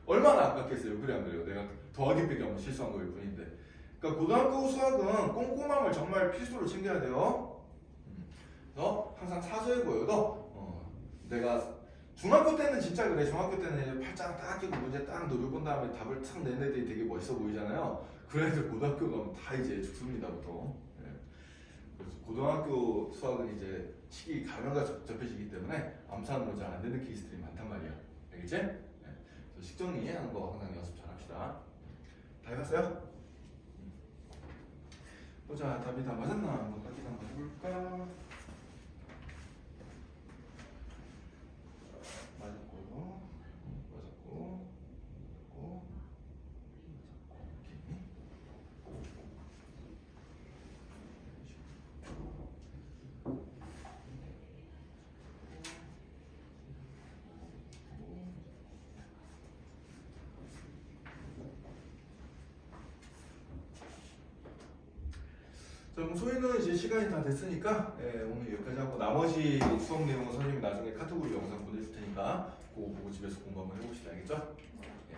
얼마나 안깝겠어요. 그래 안 그래요? 내가 더하기 빼기 한번 실수한 거일 뿐인데. 그러니까 고등학교 수학은 꼼꼼함을 정말 필수로 챙겨야 돼요. 그래서 항상 사소해 보여도 내가 중학교 때는 진짜 그래. 중학교 때는 이제 팔짱 딱 끼고 문제 딱 노려본 다음에 답을 탁 낸 애들이 되게 멋있어 보이잖아요. 그런 애들 고등학교 가면 다 이제 죽습니다, 보통. 예. 그래서 고등학교 수학은 이제 식이 가면과 접해지기 때문에 암산으로 잘 안 되는 케이스들이 많단 말이야. 알겠지? 예. 그래서 식정리하는 거 항상 연습 잘 합시다. 다 해봤어요? 보자, 답이 다 맞았나? 한번 확인 한번 해볼까? 맞았고요. 맞았고. 자, 그럼 소희는 이제 시간이 다 됐으니까 오늘 여기까지 하고 나머지 수업 내용은 선생님이 나중에 카톡으로 영상 보내줄 테니까 그거 보고 집에서 공부 한번 해봅시다. 알겠죠? 예.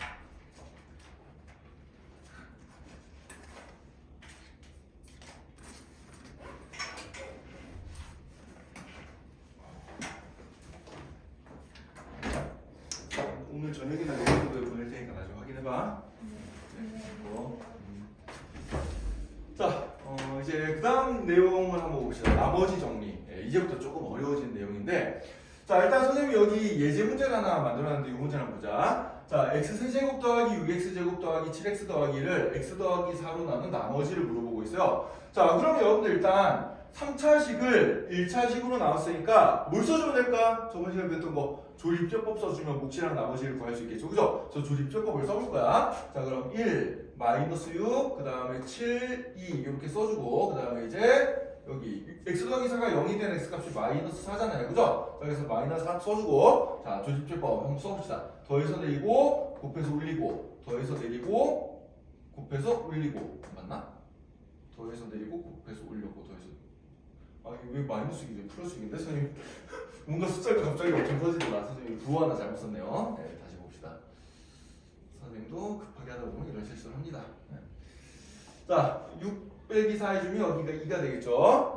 오늘 저녁이나 내일도 보낼 테니까 나중에 확인해봐. 자, 이제 그 다음 내용을 한번 봅시다. 나머지 정리. 이제부터 조금 어려워진 내용인데, 자, 일단 선생님이 여기 예제 문제를 하나 만들어놨는데, 이 문제 한번 보자. 자, x세제곱 더하기 6x제곱 더하기 7x 더하기를 x 더하기 4로 나눈 나머지를 물어보고 있어요. 자, 그럼 여러분들 일단 3차식을 1차식으로 나눴으니까 뭘 써주면 될까? 저번 시간에 배웠던 거 조립제법 써주면 몫이랑 나머지를 구할 수 있겠죠. 그죠? 저 조립제법을 써볼 거야. 자, 그럼 1, 마이너스 6, 그 다음에 7, 2 이렇게 써주고, 그 다음에 이제 여기 x 더하기 4가 0이 된 x값이 마이너스 4잖아요. 그죠? 그래서 마이너스 4 써주고, 자, 조립제법 한번 써봅시다. 더해서 내리고, 곱해서 올리고, 더해서 내리고, 곱해서 올리고. 맞나? 더해서 내리고, 곱해서 올리고, 더해서. 아, 이게 왜 마이너스이지? 플러스인데? 선생님. 뭔가 숫자가 갑자기 엄청 커지더라. 선생님 부호 하나 잘못 썼네요. 네, 다시 봅시다. 선생님도 급하게 하다 보면 이런 실수를 합니다. 네. 자, 6 빼기 4 해주면 여기가 2가 되겠죠.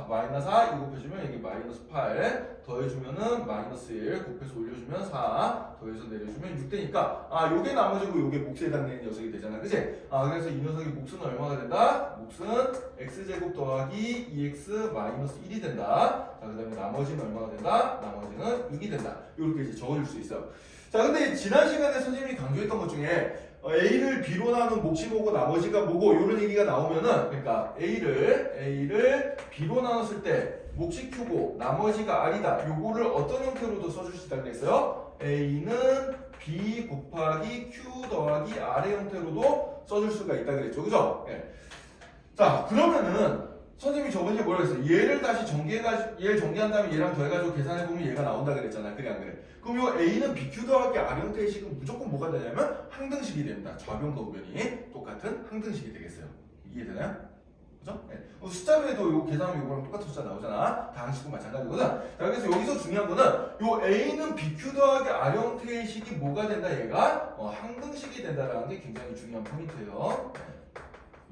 마이너스 4, 2 곱해주면 여기 마이너스 8, 더해주면은 마이너스 1, 곱해서 올려주면 4, 더해서 내려주면 6 되니까, 아, 요게 나머지고 요게 몫에 해당되는 녀석이 되잖아. 그치? 아, 그래서 이 녀석의 몫은 얼마가 된다? 몫은 x제곱 더하기 2x 마이너스 1이 된다. 자, 그 다음에 나머지는 얼마가 된다? 나머지는 6이 된다. 요렇게 이제 적어줄 수 있어요. 자, 근데 지난 시간에 선생님이 강조했던 것 중에 A를 B로 나눈 몫이 뭐고 나머지가 뭐고 이런 얘기가 나오면은, 그러니까 A를 B로 나눴을 때 몫이 Q고 나머지가 R이다. 요거를 어떤 형태로도 써주시다 그랬어요? A는 B 곱하기 Q 더하기 R의 형태로도 써줄 수가 있다 그랬죠. 그죠? 예. 자, 그러면은 선생님이 저번에 뭐라고 했어요? 얘를 다시 정리해가지고, 얘를 정리한 다음에 얘랑 더해가지고 계산해보면 얘가 나온다 그랬잖아. 그래, 안 그래? 그럼 요 A는 BQ 더하기 R 형태의 식은 무조건 뭐가 되냐면 항등식이 됩니다. 좌변과 우변이 똑같은 항등식이 되겠어요. 이해되나요? 그죠? 네. 숫자로 해도 요 계산하면 요거랑 똑같은 숫자 나오잖아. 다 항식은 마찬가지거든. 자, 그래서 여기서 중요한 거는 요 A는 BQ 더하기 R 형태의 식이 뭐가 된다, 얘가? 항등식이 된다라는 게 굉장히 중요한 포인트예요.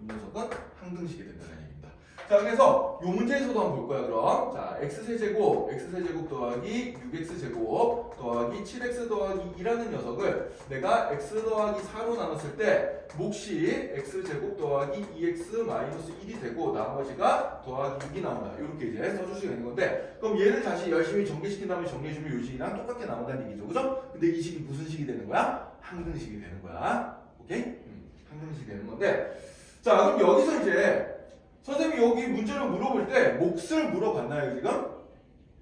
이 녀석은 항등식이 된다는 얘기입니다. 자, 그래서 이 문제에서도 한번 볼 거야, 그럼. 자, x세제곱 더하기 6x제곱 더하기 7x 더하기 2라는 녀석을 내가 x 더하기 4로 나눴을 때 몫이 x제곱 더하기 2x 마이너스 1이 되고 나머지가 더하기 6이 나온다. 이렇게 이제 써줄 수가 있는 건데, 그럼 얘를 다시 열심히 정리시킨 다음에 정리해주면 이 식이랑 똑같게 나온다는 얘기죠. 그죠? 근데 이 식이 무슨 식이 되는 거야? 항등식이 되는 거야. 오케이? 항등식이 되는 건데, 자, 그럼 여기서 이제 선생님이 여기 문제를 물어볼 때 몫을 물어봤나요, 지금?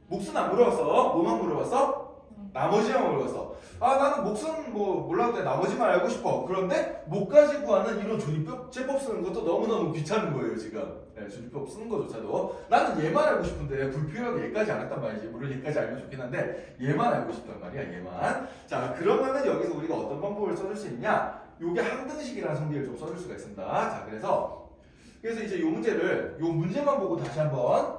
몫은 안 물어봤어. 뭐만 물어봤어? 나머지만 물어봤어. 아, 나는 몫은 뭐 몰라도 돼. 나머지만 알고 싶어. 그런데 못 가지고 하는 이런 조립제법 쓰는 것도 너무너무 귀찮은 거예요, 지금. 네, 조립법 쓰는 것조차도. 나는 얘만 알고 싶은데 불필요하게 얘까지 안 했단 말이지. 물론 얘까지 알면 좋긴 한데 얘만 알고 싶단 말이야, 얘만. 자, 그러면은 여기서 우리가 어떤 방법을 써줄 수 있냐? 요게 항등식이라는 성질을 좀 써줄 수가 있습니다. 자, 그래서 이제 요 문제만 보고 다시 한번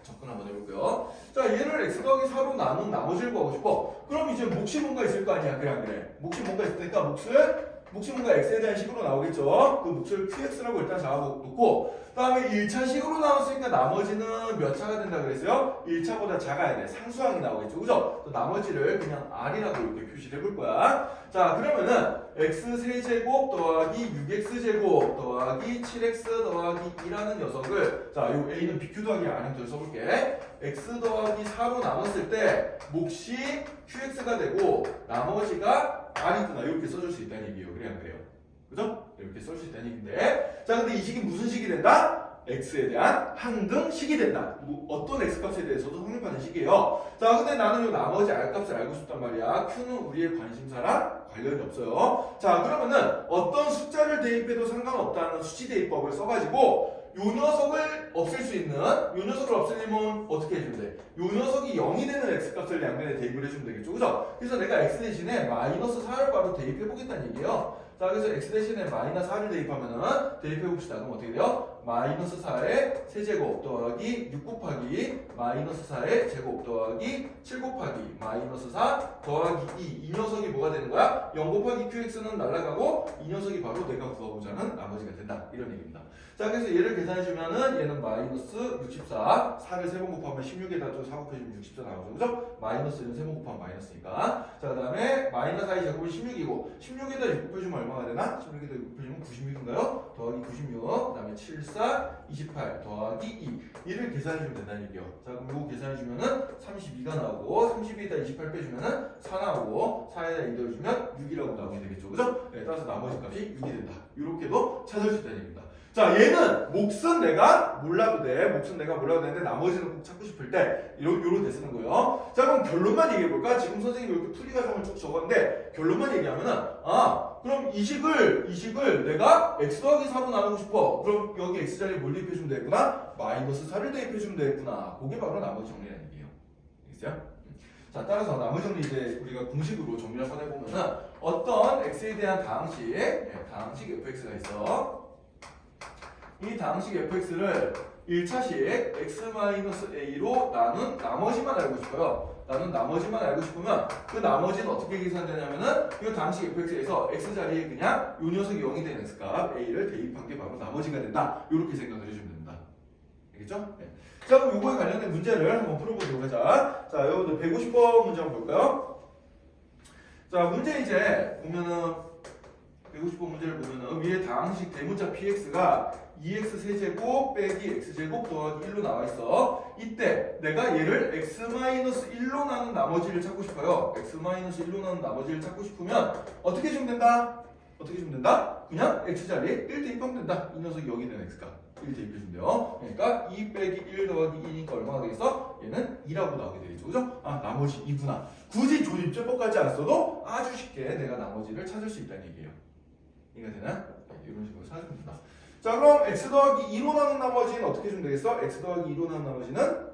접근 한번 해볼게요. 자, 얘를 x 더하기 4로 나눈 나머지를 구하고 싶어. 그럼 이제 몫이 뭔가 있을 거 아니야, 그래 안 그래? 몫이 뭔가 있으니까 몫을 몫이 뭔가 x에 대한 식으로 나오겠죠. 그 몫을 qx라고 일단 잡아놓고 그 다음에 1차 식으로 나왔으니까 나머지는 몇 차가 된다 그랬어요? 1차보다 작아야 돼. 상수항이 나오겠죠. 그죠? 또 나머지를 그냥 r이라고 이렇게 표시를 해볼 거야. 자, 그러면은 x3제곱 더하기 6x제곱 더하기 7x 더하기 2라는 녀석을 자, 요 a는 bq 더하기 r을 써볼게. x 더하기 4로 나눴을 때 몫이 qx가 되고 나머지가 r이구나. 이렇게 써줄 수 있다는 얘기예요. 그래 안 그래요? 그죠? 이렇게 쓸 수 있다는 얘기인데 자, 근데 이 식이 무슨 식이 된다? x에 대한 항등식이 된다. 뭐 어떤 x값에 대해서도 성립하는 식이에요. 자, 근데 나는 요 나머지 r값을 알고 싶단 말이야. q는 우리의 관심사랑 관련이 없어요. 자, 그러면은 어떤 숫자를 대입해도 상관없다는 수치 대입법을 써가지고 요 녀석을 없앨 수 있는 요 녀석을 없애려면 어떻게 해주면 돼? 요 녀석이 0이 되는 x값을 양변에 대입을 해주면 되겠죠. 그죠? 그래서 내가 x 대신에 마이너스 4를 바로 대입해 보겠다는 얘기예요. 자, 그래서 x 대신에 마이너스 4를 대입하면은 대입해 봅시다. 그럼 어떻게 돼요? 마이너스 4의 세제곱 더하기 6 곱하기 마이너스 4의 제곱 더하기 7 곱하기 마이너스 4 더하기 2. 이 녀석이 뭐가 되는 거야? 0 곱하기 qx는 날아가고 이 녀석이 바로 내가 구하고자 하는 나머지가 된다. 이런 얘기입니다. 자, 그래서 얘를 계산해주면은 얘는 마이너스 64, 4를 3번 곱하면 16에다 또 4 곱해주면 64 나오죠. 그죠? 마이너스는 3번 곱하면 마이너스니까. 자, 그 다음에 마이너스 4의 제곱은 16이고 16에다 6 곱해주면 얼마가 되나? 16에다 6 곱해주면 96인가요? 더하기 96, 그 다음에 7, 4, 28 더하기 2. 얘를 계산해주면 된다는 얘기요. 자, 그럼 이거 계산해주면은 32가 나오고 32에다 28 빼주면은 4 나오고 4에다 2 더해주면 6이라고 나오게 되겠죠. 그죠? 네, 따라서 나머지 값이 6이 된다. 이렇게도 찾을 수 있다는 얘기입니다. 자, 얘는 몫은 내가 몰라도 돼. 몫은 내가 몰라도 되는데 나머지는 꼭 찾고 싶을 때 요렇게 쓰는 거예요. 자, 그럼 결론만 얘기해 볼까? 지금 선생님이 이렇게 풀이 과정을 쭉 적었는데 결론만 얘기하면은 그럼 이 식을 내가 x 더하기 4로 나누고 싶어. 그럼 여기 x 자리에 뭘 대입해 주면 되겠구나? 마이너스 4를 대입해 주면 되겠구나. 그게 바로 나머지 정리라는 얘기예요. 알겠어요? 자, 따라서 나머지 정리 이제 우리가 공식으로 정리를 한번 해보면은 어떤 x에 대한 다항식 fx가 있어. 이 다항식 fx를 1차식 x-a로 나눈 나머지만 알고 싶어요. 나눈 나머지만 알고 싶으면 그 나머지는 어떻게 계산되냐면은 이 다항식 fx에서 x자리에 그냥 요 녀석이 0이 되는 x값 a를 대입한 게 바로 나머지가 된다. 이렇게 생각을 해주면 됩니다. 알겠죠? 네. 자, 그럼 요거에 관련된 문제를 한번 풀어보도록 하자. 자, 여러분들 150번 문제 한번 볼까요? 자, 문제 이제 보면은 150번 문제를 보면은 위에 다항식 대문자 px가 2x 세제곱 빼기 x제곱 더하기 1로 나와 있어. 이때 내가 얘를 x-1로 나눈 나머지를 찾고 싶어요. x-1로 나눈 나머지를 찾고 싶으면 어떻게 주면 된다? 어떻게 주면 된다? 그냥 x자리에 1 대입하면 된다. 이 녀석이 여기 있는 x값 1 대입해주면 돼요. 그러니까 2 빼기 1 더하기 2니까 얼마가 되겠어? 얘는 2라고 나오게 되겠죠. 그죠? 나머지 2구나. 굳이 조립제법까지 안 써도 아주 쉽게 내가 나머지를 찾을 수 있다는 얘기예요. 이해가 되나? 이런 식으로 찾으면 된다. 자, 그럼 x 더하기 2로 나눈 나머지는 어떻게 주면 되겠어? x 더하기 2로 나눈 나머지는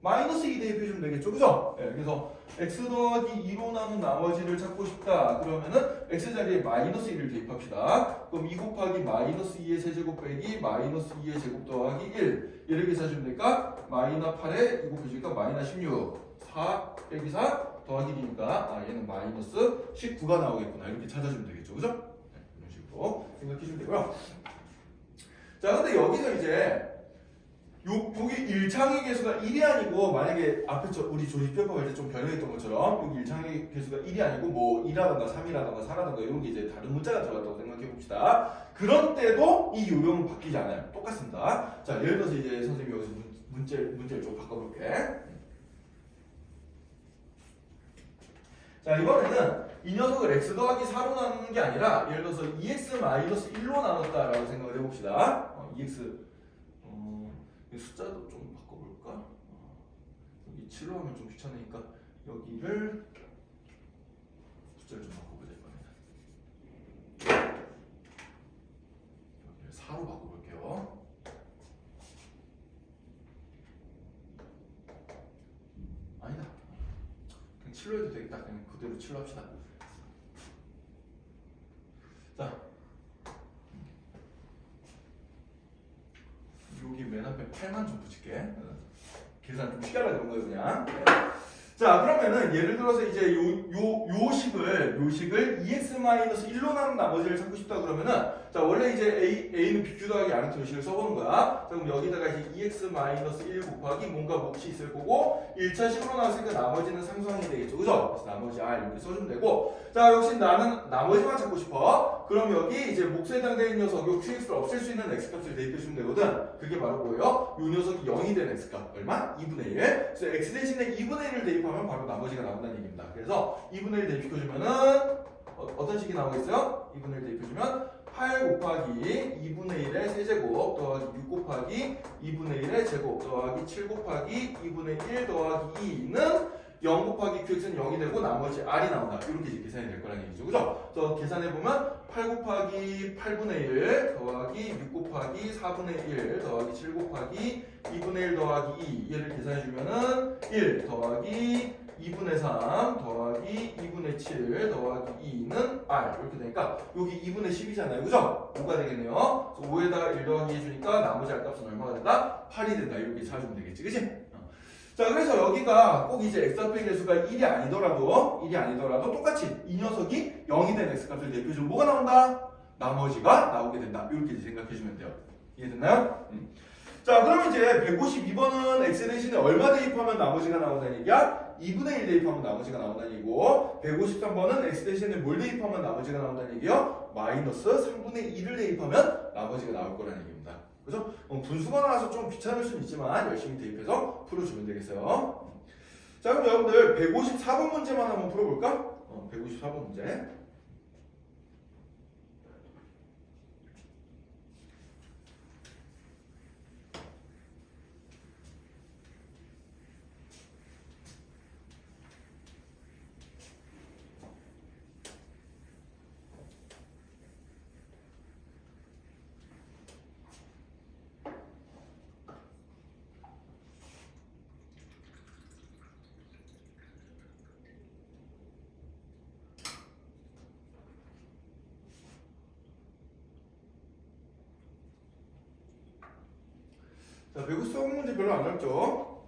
마이너스 2 대입해주면 되겠죠. 그죠? 네, 그래서 x 더하기 2로 나눈 나머지를 찾고 싶다. 그러면은 x자리에 마이너스 2를 대입합시다. 그럼 2 곱하기 마이너스 2의 세제곱 빼기 마이너스 2의 제곱 더하기 1. 얘를 계산해주면 될까? 마이너스 8에 2 곱해주니까 마이너스 16. 4 빼기 4 더하기 1이니까 얘는 마이너스 19가 나오겠구나. 이렇게 찾아주면 되겠죠. 그죠? 네, 이런 식으로 생각해주면 되고요. 자, 근데 여기서 이제 여기 1창의 개수가 1이 아니고 만약에 앞에 우리 조립표법 할 때 좀 변형했던 것처럼 여기 1창의 개수가 1이 아니고 뭐 2라던가 3이라던가 4라던가 이런 게 이제 다른 문자가 들어갔다고 생각해 봅시다. 그런 때도 이 요령은 바뀌지 않아요. 똑같습니다. 자, 예를 들어서 이제 선생님이 여기서 문제를 좀 바꿔볼게. 자, 이번에는 이 녀석을 x 더하기 4로 나누는 게 아니라 예를 들어서 2x-1로 나눴다라고 생각을 해봅시다. 2x 숫자도 좀 바꿔볼까? 여기 7로 하면 좀 귀찮으니까 여기를 숫자를 좀 바꿔보자. 이번에는 여기를 4로 바꿔볼게요. 아니다. 그냥 7로 해도 되겠다. 그냥 그대로 7로 합시다. 자, 여기 맨 앞에 8만 좀 붙일게. 계산 좀 시간을 넣은 거예요, 그냥. 자, 그러면은 예를 들어서 이제 요식을 2x-1로 나눈 나머지를 찾고 싶다 그러면은 자, 원래 이제 a는 bq 더하기 r는 요식을 써보는 거야. 자, 그럼 여기다가 이제 2x-1 곱하기 뭔가 몫이 있을 거고 1차식으로 나왔으니까 나머지는 상수항이 되겠죠. 그죠? 그래서 나머지 r 이렇게 써주면 되고 자, 역시 나는 나머지만 찾고 싶어. 그럼 여기 이제 몫에 해당되는 녀석 요 qx를 없앨 수 있는 x값을 대입해주면 되거든. 그게 바로 뭐예요? 요 녀석이 0이 된 x값 얼마? 2분의 1. 그래서 x 대신에 2분의 1을 대입하면 바로 나머지가 나온다는 얘기입니다. 그래서 2분의 1 대입시켜주면은 어떤 식이 나오겠어요? 2분의 1 대입해주면 8 곱하기 2분의 1의 세제곱 더하기 6 곱하기 2분의 1의 제곱 더하기 7 곱하기 2분의 1 더하기 2는 0 곱하기 qx는 0이 되고 나머지 r이 나온다. 이렇게 이제 계산이 될 거라는 얘기죠. 그죠? 그래서 계산해보면 8 곱하기 8분의 1 더하기 6 곱하기 4분의 1 더하기 7 곱하기 2분의 1 더하기 2 얘를 계산해주면은 1 더하기 2분의 3 더하기 2분의 7 더하기 2는 r 이렇게 되니까 여기 2분의 10이잖아요. 그죠? 5가 되겠네요. 그래서 5에다가 1 더하기 해주니까 나머지 r 값은 얼마가 된다? 8이 된다. 이렇게 찾으면 되겠지. 그치? 자, 그래서 여기가 꼭 이제 x 앞의 개수가 1이 아니더라도 똑같이 이 녀석이 0이 된 x값을 대표해주면 뭐가 나온다? 나머지가 나오게 된다. 이렇게 이제 생각해주면 돼요. 이해됐나요? 자, 그럼 이제 152번은 x 대신에 얼마 대입하면 나머지가 나온다는 얘기야? 2분의 1 대입하면 나머지가 나온다는 얘기고 153번은 x 대신에 뭘 대입하면 나머지가 나온다는 얘기요? 마이너스 3분의 2을 대입하면 나머지가 나올 거라는 얘기입니다. 그래서 분수가 나와서 좀 귀찮을 수는 있지만 열심히 대입해서 풀어주면 되겠어요. 자, 그럼 여러분들 154번 문제만 한번 풀어볼까? 154번 문제. 자, 154번 문제 별로 안 어렵죠?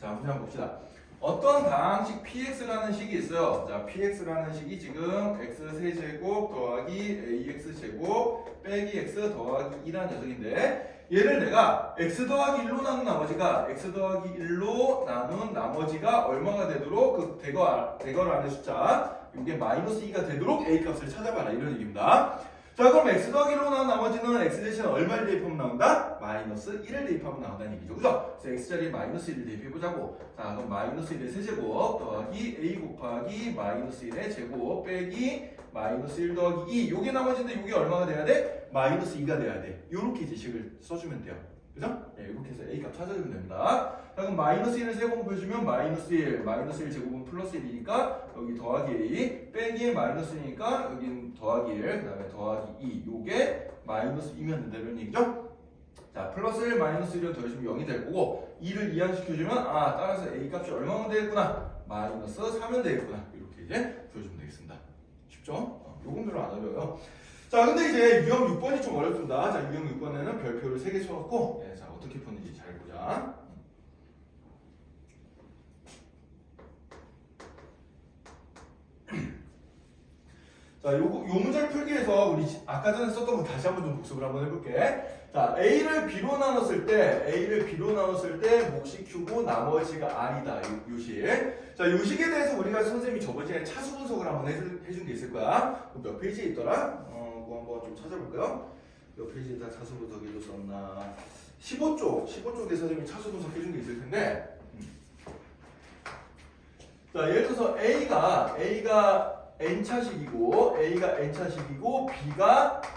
자, 문제 한번 봅시다. 어떤 다항식 px라는 식이 있어요. 자, px라는 식이 지금 x 세제곱 더하기 ax 제곱 빼기 x 더하기 2라는 녀석인데 얘를 내가 x 더하기 1로 나눈 나머지가 x 더하기 1로 나눈 나머지가 얼마가 되도록 그 대괄호 안의 숫자 이게 마이너스 2가 되도록 a 값을 찾아봐라 이런 얘기입니다. 자, 그럼 x 더하기 1로 나온 나머지는 x 대신에 얼마를 대입하면 나온다? 마이너스 1을 대입하면 나온다는 얘기죠. 그죠? 그래서 x자리에 마이너스 1을 대입해보자고. 자, 그럼 마이너스 1의 세제곱 더하기 a 곱하기 마이너스 1의 제곱 빼기 마이너스 1 더하기 2 요게 나머지인데 요게 얼마가 돼야 돼? 마이너스 2가 돼야 돼. 요렇게 이제 식을 써주면 돼요. 그죠? 네, 이렇게 해서 a 값 찾아주면 됩니다. 자, 그럼 마이너스 1을 세곱해주면 마이너스 1 제곱은 플러스 1이니까 여기 더하기 a 빼기 마이너스니까 여긴 더하기 1 그 다음에 더하기 2 요게 마이너스 2면 된다는 얘기죠? 자, 플러스 1 마이너스 1을 더해주면 0이 될 거고 2를 이항시켜주면 따라서 a 값이 얼마면 되겠구나? 마이너스 3면 되겠구나. 이렇게 이제 풀어주면 되겠습니다. 쉽죠? 요건 별로 안 어려워요. 자, 근데 이제 유형 6번이 좀 어렵습니다. 자, 유형 6번에는 별표를 3개 쳐놓고 자, 어떻게 푸는지 잘 보자. 자, 요 문제를 풀기 위해서 우리 아까 전에 썼던 거 다시 한번 좀 복습을 한번 해볼게. 자, A를 B로 나눴을 때 몫이 Q고 나머지가 R이다. 요 식. 자, 요 식에 대해서 우리가 선생님이 저번 시간에 차수 분석을 한번 해준 게 있을 거야. 몇 페이지에 있더라? 그거 한번 좀 찾아볼까요? 몇 페이지에다 차수 분석 해줬었나? 15쪽에 선생님이 차수 분석 해준 게 있을 텐데. 자, 예를 들어서 A가 n차식이고 B가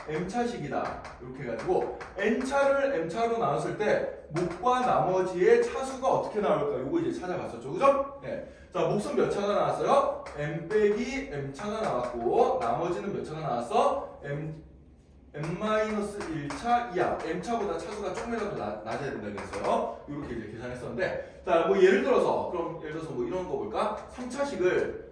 m차식이다. 이렇게 해가지고 n차를 m차로 나눴을 때 몫과 나머지의 차수가 어떻게 나올까? 요거 이제 찾아봤었죠. 그죠? 네. 자, 몫은 몇 차가 나왔어요? m 빼기 m차가 나왔고 나머지는 몇 차가 나왔어? m-1차 이하 m차보다 차수가 조금이라도 낮아야 된다고 했어요. 이렇게 이제 계산했었는데 자, 뭐 예를 들어서 뭐 이런 거 볼까? 3차식을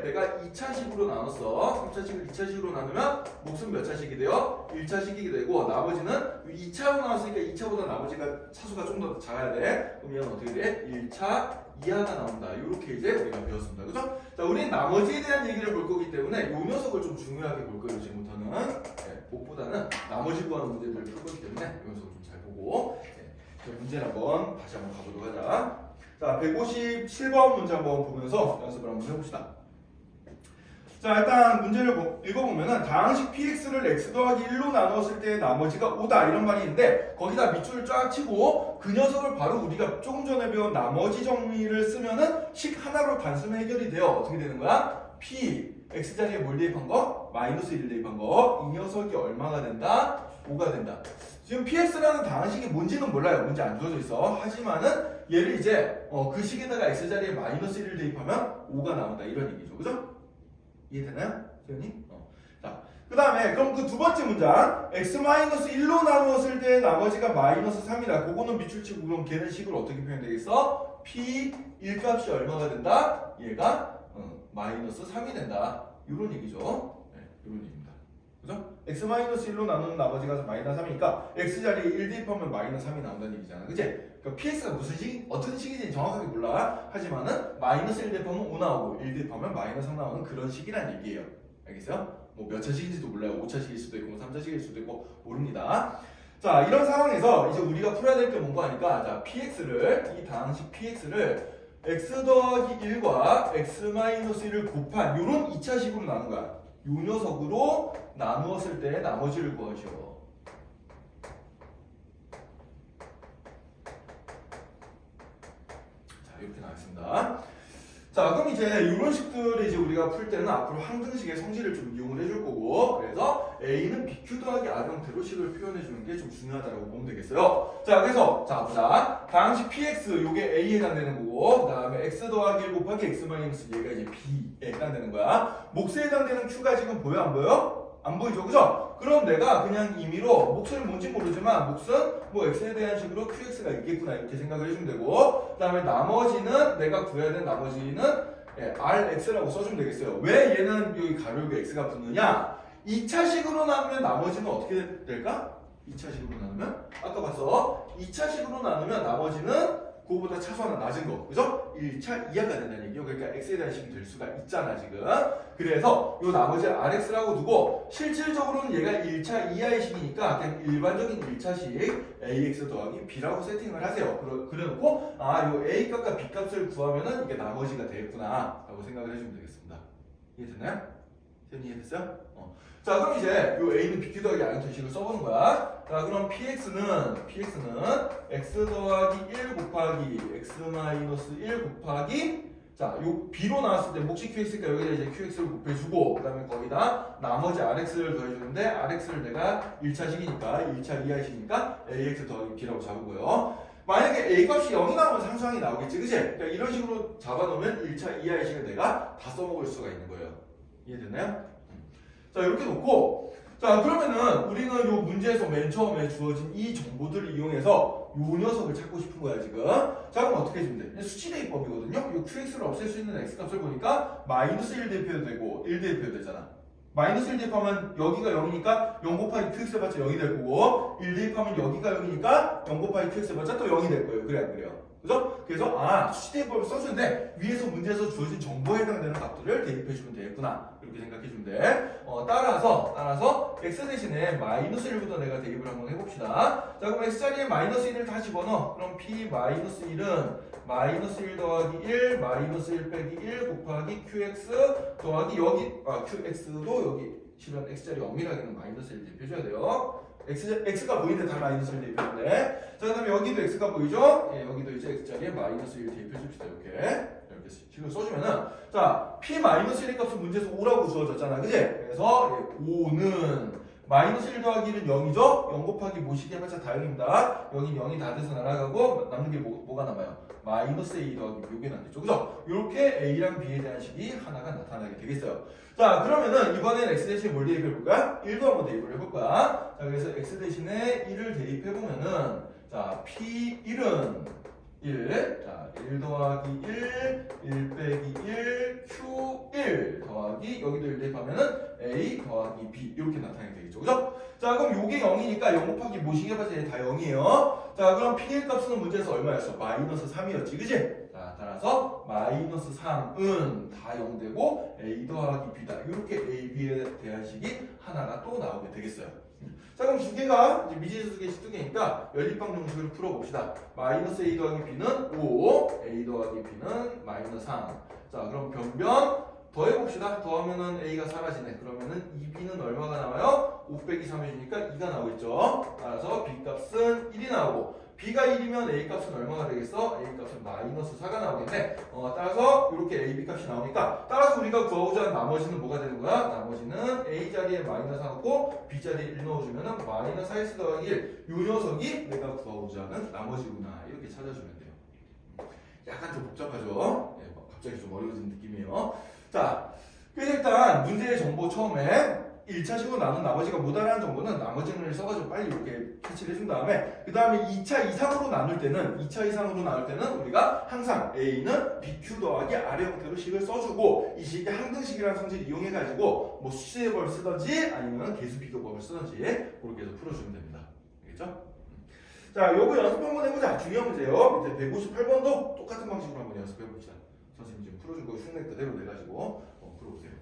내가 2차식으로 나눴어. 3차식을 2차식으로 나누면 몫은 몇 차식이 돼요? 1차식이 되고 나머지는 2차로 나왔으니까 2차보다 나머지가 차수가 좀 더 작아야 돼. 그럼 얘는 어떻게 돼? 1차, 이하가 나온다. 이렇게 이제 우리가 배웠습니다. 그죠? 자, 우리는 나머지에 대한 얘기를 볼 거기 때문에 이 녀석을 좀 중요하게 볼 거예요. 지금부터는. 네, 복보다는 나머지 구하는 문제들을 풀 거기 때문에 이 녀석을 좀 잘 보고 네, 문제를 한번 다시 한번 가보도록 하자. 자, 157번 문제 한번 보면서 연습을 한번 해봅시다. 자, 일단 문제를 읽어보면은 다항식 px를 x 더하기 1로 나눴을 때 나머지가 5다 이런 말이 있는데 거기다 밑줄을 쫙 치고 그 녀석을 바로 우리가 조금 전에 배운 나머지 정리를 쓰면은 식 하나로 단순 해결이 돼요. 어떻게 되는 거야? p x자리에 뭘 대입한 거? 마이너스 1을 대입한 거. 이 녀석이 얼마가 된다? 5가 된다. 지금 px라는 다항식이 뭔지는 몰라요. 문제 안 주어져 있어. 하지만은 얘를 이제 그 식에다가 x자리에 마이너스 1을 대입하면 5가 나온다 이런 얘기죠. 그죠? 이해되나요? 세연이? 자, 그 다음에 그럼 그 두 번째 문장 x-1로 나누었을 때 나머지가 마이너스 3이다. 그거는 밑줄 치고 그럼 걔는 식으로 어떻게 표현되겠어? p 1값이 얼마가 된다? 얘가 마이너스 3이 된다. 이런 얘기죠. 네, 이런 얘기입니다. 그죠? x-1로 나누는 나머지가 마이너스 3이니까 x자리에 1 대입하면 마이너스 3이 나온다는 얘기잖아. 그치? 그러니까 px가 무슨 식, 어떤 식인지 정확하게 몰라. 하지만은 마이너스 1 대입하면 5 나오고 1 대입하면 마이너스 3 나오는 그런 식이란 얘기예요. 알겠어요? 뭐 몇 차식인지도 몰라요. 5차식일 수도 있고 3차식일 수도 있고 모릅니다. 자, 이런 상황에서 이제 우리가 풀어야 될 게 뭔가 하니까 자, px를 이 다항식 px를 x 더하기 1과 x-1을 곱한 이런 2차식으로 나눈 거야. 요 녀석으로 나누었을 때 나머지를 구하시오. 자, 이렇게 나왔습니다. 자, 그럼 이제 이런 식들을 이제 우리가 풀 때는 앞으로 항등식의 성질을 좀 이용을 해줄 거고, 그래서 A는 BQ 더하기 R 형태로 식을 표현해 주는 게 좀 중요하다고 보면 되겠어요. 자, 그래서 자 보자. 다항식 PX 요게 A에 해당되는 거고, 그 다음에 X 더하기 1 곱하기 X 마이너스 얘가 이제 B에 해당되는 거야. 몫에 해당되는 Q가 지금 보여 안 보여? 안 보이죠, 그죠? 그럼 내가 그냥 임의로 몫은 뭔지 모르지만 몫은 뭐 x에 대한 식으로 qx가 있겠구나 이렇게 생각을 해주면 되고, 그 다음에 나머지는 내가 구해야 되는 나머지는 rx라고 써주면 되겠어요. 왜 얘는 여기 가로역에 x가 붙느냐? 2차식으로 나누면 나머지는 어떻게 될까? 2차식으로 나누면 아까 봤어. 2차식으로 나누면 나머지는 그거보다 차수 하나 낮은 거, 그죠? 1차 이하가 된다는 얘기요. 그러니까 x에 대한 식이 될 수가 있잖아 지금. 그래서 요 나머지 rx라고 두고 실질적으로는 얘가 1차 이하의 식이니까 그냥 일반적인 1차식 ax 더하기 b라고 세팅을 하세요. 그래놓고 요 a 값과 b 값을 구하면은 이게 나머지가 되겠구나 라고 생각을 해주면 되겠습니다. 이해됐나요? 선생님 이해됐어요? 자, 그럼 이제 요 a는 bq 더하기 r 형식을 써보는 거야. 자, 그럼 px는 x 더하기 1 곱하기 x 마이너스 1 곱하기 자, 요 b로 나왔을 때 몫이 qx니까 여기다 이제 qx를 곱해주고 그 다음에 거기다 나머지 rx를 더해주는데 rx를 내가 1차식이니까 1차 이하식이니까 ax 더하기 b라고 잡고요. 만약에 a 값이 0이 나오면 상수항이 나오겠지, 그치? 그러니까 이런 식으로 잡아놓으면 1차 이하의 식을 내가 다 써먹을 수가 있는 거예요. 이해됐나요? 자, 이렇게 놓고, 자, 그러면은 우리는 요 문제에서 맨 처음에 주어진 이 정보들을 이용해서 요 녀석을 찾고 싶은 거야, 지금. 자, 그럼 어떻게 해주면 돼? 수치 대입법이거든요? 요 qx를 없앨 수 있는 x값을 보니까 마이너스 1 대입해도 되고 1 대입해도 되잖아. 마이너스 1 대입하면 여기가 0이니까 0 곱하기 qx 해봤자 0이 될 거고 1 대입하면 여기가 0이니까 0 곱하기 qx 해봤자 또 0이 될 거예요. 그래 안 그래요? 그죠? 그래서 수치 대입법을 써주는데 위에서 문제에서 주어진 정보에 해당되는 값들을 대입해주면 되겠구나 이렇게 생각해주면 돼. 따라서 x 대신에 마이너스 1부터 내가 대입을 한번 해봅시다. 자, 그럼 x자리에 마이너스 1을 다 집어넣어. 그럼 p 마이너스 1은 마이너스 1 더하기 1 마이너스 1 빼기 1 곱하기 qx 더하기 여기 qx도 여기 실은 x자리 엄밀하게는 마이너스 1 대입해줘야 돼요. x가 보이는데 다 마이너스 1 대입했는데, 자, 그 다음에 여기도 x가 보이죠? 예, 여기도 이제 x자리에 마이너스 1 대입해줍시다. 이렇게 식을 써주면은, 자, p 마이너스 1의 값은 문제에서 5라고 주어졌잖아, 그지? 그래서 5는 마이너스 1 더하기 1은 0이죠? 0 곱하기 모시기 해봤자 다 0입니다. 여긴 0이 다 돼서 날아가고 남는 게 뭐가 남아요? 마이너스 a 더하기 요게 남겠죠, 그죠? 이렇게 a랑 b에 대한 식이 하나가 나타나게 되겠어요. 자, 그러면은 이번엔 x 대신에 뭘 대입해 볼 거야? 1도 한번 대입을 해볼 거야. 자, 그래서 x 대신에 1을 대입해 보면은, 자, p1은 1. 자, 1 더하기 1, 1 빼기 1, Q1 더하기 여기도 1 대입하면은 A 더하기 B 이렇게 나타내게 되겠죠. 그죠? 자, 그럼 요게 0이니까 0 곱하기 뭐시게 봐서 다 0이에요. 자, 그럼 P의 값은 문제에서 얼마였어? 마이너스 3이었지. 그지? 자, 따라서 마이너스 3은 다 0되고 A 더하기 B다. 이렇게 A, B에 대한 식이 하나가 또 나오게 되겠어요. 자, 그럼 두 개가 이제 미지수계식 두 개니까 연립방 정식을 풀어봅시다. 마이너스 A 더하기 B는 5, A 더하기 B는 마이너스 3. 자, 그럼 변변 더해봅시다. 더하면은 A가 사라지네. 그러면은 2B는 얼마가 나와요? 5 빼기 3 해주니까 2가 나오겠죠. 따라서 B 값은 1이 나오고 B가 1이면 A 값은 얼마가 되겠어? A 값은 마이너스 4가 나오겠네. 따라서 이렇게 A, B 값이 나오니까 따라서 우리가 구하고자 하는 나머지는 뭐가 되는 거야? 나머지는 A 자리에 마이너스 4 넣고 B 자리에 1 넣어주면은 마이너스 4x 더하기 1. 요 녀석이 내가 구하고자 하는 나머지구나. 이렇게 찾아주면 돼요. 약간 좀 복잡하죠? 네, 갑자기 좀 어려워진 느낌이에요. 자, 그래서 일단 문제의 정보 처음에 1차식으로 나눈 나머지가 뭐다라는 정보는 나머지를 써가지고 빨리 이렇게 캐치를 해준 다음에 그 다음에 2차 이상으로 나눌 때는 우리가 항상 A는 BQ 더하기 아래 형태로 식을 써주고 이 식이 항등식이라는 성질을 이용해가지고 뭐 수제법을 쓰든지 아니면 계수 비교법을 쓰든지 그렇게 해서 풀어주면 됩니다. 알겠죠? 자, 요거 연습 한번 해보자. 중요한 문제예요. 이제 158번도 똑같은 방식으로 한번 연습해봅시다. 선생님 지금 풀어준 거 흉내 그대로 내가지고 풀어보세요.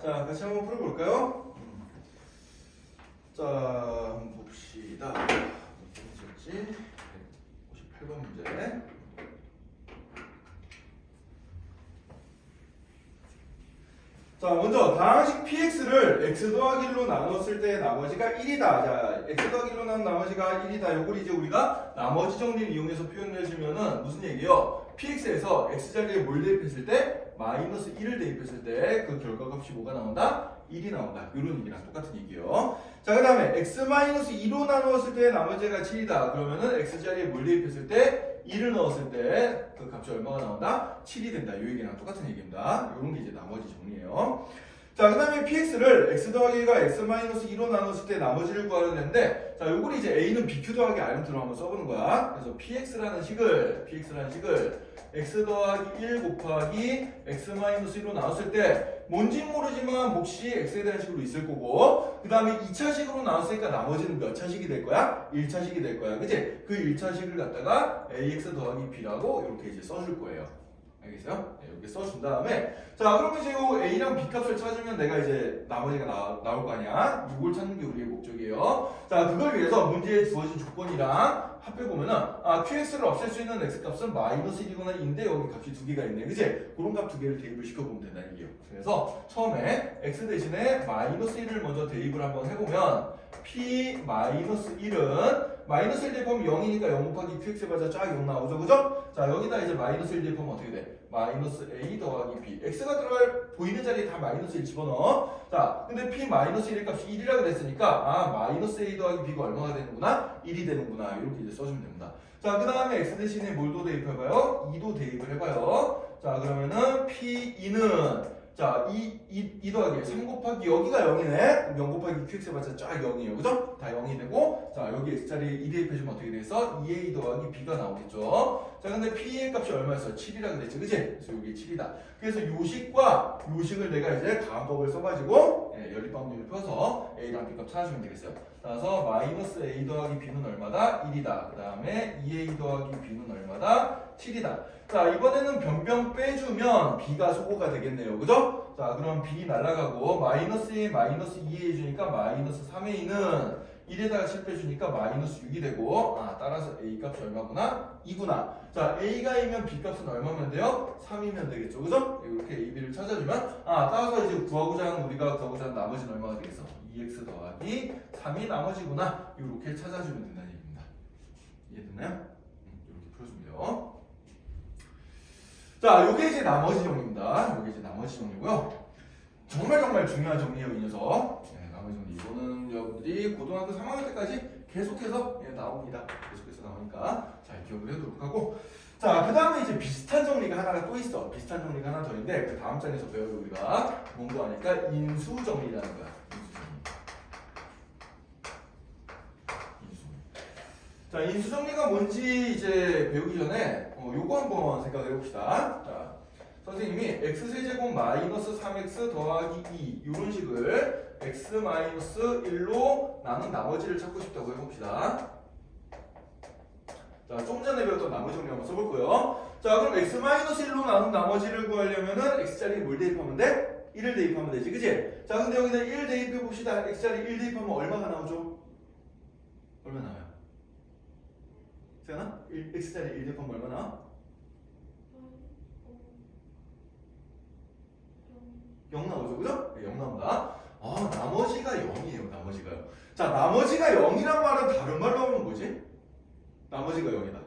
자, 같이 한번 풀어볼까요? 자, 한번 봅시다. 어떻게 했었지? 58번 문제. 자, 먼저 다항식 px를 x 더하기 1로 나눴을 때 나머지가 1이다. 자, x 더하기 1로 나눈 나머지가 1이다. 요걸 이제 우리가 나머지 정리를 이용해서 표현을 해주면은 무슨 얘기예요? px에서 x 자리에 뭘 대입했을 때? 마이너스 1을 대입했을 때 그 결과값이 뭐가 나온다? 1이 나온다. 이런 얘기랑 똑같은 얘기예요. 자, 그 다음에 x-2로 나누었을 때 나머지가 7이다. 그러면은 x 자리에 뭘 대입했을 때 1을 넣었을 때 그 값이 얼마가 나온다? 7이 된다. 이 얘기랑 똑같은 얘기입니다. 이런 게 이제 나머지 정리예요. 자, 그 다음에 px를 x 더하기 1과 x-2로 나눴을 때 나머지를 구하려 되는데, 자, 요걸 이제 a는 bq 더하기 r로 한번 써보는 거야. 그래서 px라는 식을 x 더하기 1 곱하기 x-1로 나눴을 때 뭔진 모르지만 몫이 x에 대한 식으로 있을 거고, 그 다음에 2차식으로 나눴으니까 나머지는 몇 차식이 될 거야? 1차식이 될 거야. 그치? 그 1차식을 갖다가 ax 더하기 b라고 이렇게 이제 써줄 거예요. 알겠어요? 네, 이렇게 써준 다음에 자 그러면 이제 요 A랑 B 값을 찾으면 내가 이제 나머지가 나올 거 아니야? 이걸 찾는 게 우리의 목적이에요. 자 그걸 위해서 문제에 주어진 조건이랑 합해보면은 QX를 없앨 수 있는 X 값은 마이너스 1이거나 인데 여기 값이 두 개가 있네. 그치? 그런 값 두 개를 대입을 시켜보면 된다는 얘기예요. 그래서 처음에 X 대신에 마이너스 1을 먼저 대입을 한번 해보면 P 마이너스 1은 마이너스 1 대입하면 0이니까 0 곱하기 QX 해봐자 쫙 0 나오죠. 그죠? 자 여기다 이제 마이너스 1 대입하면 어떻게 돼? 마이너스 A 더하기 B X가 들어갈 보이는 자리에 다 마이너스 1 집어넣어. 자 근데 P 마이너스 1의 값이 1이라고 그랬으니까 마이너스 A 더하기 B가 얼마가 되는구나? 1이 되는구나. 이렇게 이제 써주면 됩니다. 자 그 다음에 X 대신에 뭘도 대입해봐요? 2도 대입을 해봐요. 자 그러면은 P2는 자, 2 더하기 3 곱하기 여기가 0이네. 0 곱하기 QX 해봤자 쫙 0이에요. 그죠? 다 0이 되고 자 여기 X자리에 2 대입해주면 어떻게 되겠어? 2A 더하기 B가 나오겠죠. 자 근데 P의 값이 얼마였어? 7이라 그랬지. 그치? 그래서 여기 7이다. 그래서 요식과 요식을 내가 이제 가항법을 써가지고 연립방정을 펴서 A랑 B 값 찾아주면 되겠어요. 따라서 마이너스 A 더하기 B는 얼마다? 1이다. 그 다음에 2A 더하기 B는 얼마다? 7이다. 자 이번에는 변변 빼주면 B가 소거가 되겠네요. 그죠? 자 그럼 B 날라가고 마이너스에 마이너스 2A 해주니까 마이너스 3A는 1에다가 7 빼주니까 마이너스 6이 되고 따라서 A 값이 얼마구나? 2구나. 자 A가 2면 B 값은 얼마면 돼요? 3이면 되겠죠. 그죠? 이렇게 A, B를 찾아주면 따라서 이제 구하고자 하는 우리가 구하고자 하는 나머지는 얼마가 되겠어? 2x 더하기 3이 나머지구나. 이렇게 찾아주면 된다는 얘기입니다. 이해됐나요? 이렇게 풀어주면 돼요. 자, 요게 이제 나머지 정리입니다. 요게 이제 나머지 정리고요. 정말 중요한 정리예요, 이 녀석. 나머지 정리. 이거는 여러분들이 고등학교 3학년 때까지 계속해서 나옵니다. 계속해서 나오니까 잘 기억을 해두도록 하고. 자, 그 다음에 이제 비슷한 정리가 하나가 또 있어. 비슷한 정리가 하나 더 있는데 그 다음 장에서 배워요, 우리가. 공부하니까 인수 정리라는 거야. 자, 인수정리가 뭔지 이제 배우기 전에 요거 한번 생각해 봅시다. 자, 선생님이 x세제곱 마이너스 3x 더하기 2 이런 식을 x 마이너스 1로 나눈 나머지를 찾고 싶다고 해봅시다. 자, 좀 전에 배웠던 나머지 정리 한번 써볼 거예요. 자, 그럼 x 마이너스 1로 나눈 나머지를 구하려면은 x자리에 뭘 대입하면 돼? 1을 대입하면 되지, 그치? 자, 근데 여기다 1 대입해 봅시다. x자리에 1 대입하면 얼마가 나오죠? 얼마 나와요? 세연아? x자리 1 대입하면 얼마 나와? 0 나오죠, 그죠? 네, 0 나온다. 나머지가 0이에요, 나머지가요. 자, 나머지가 0이란 말은 다른 말로 하면 뭐지? 나머지가 0이다.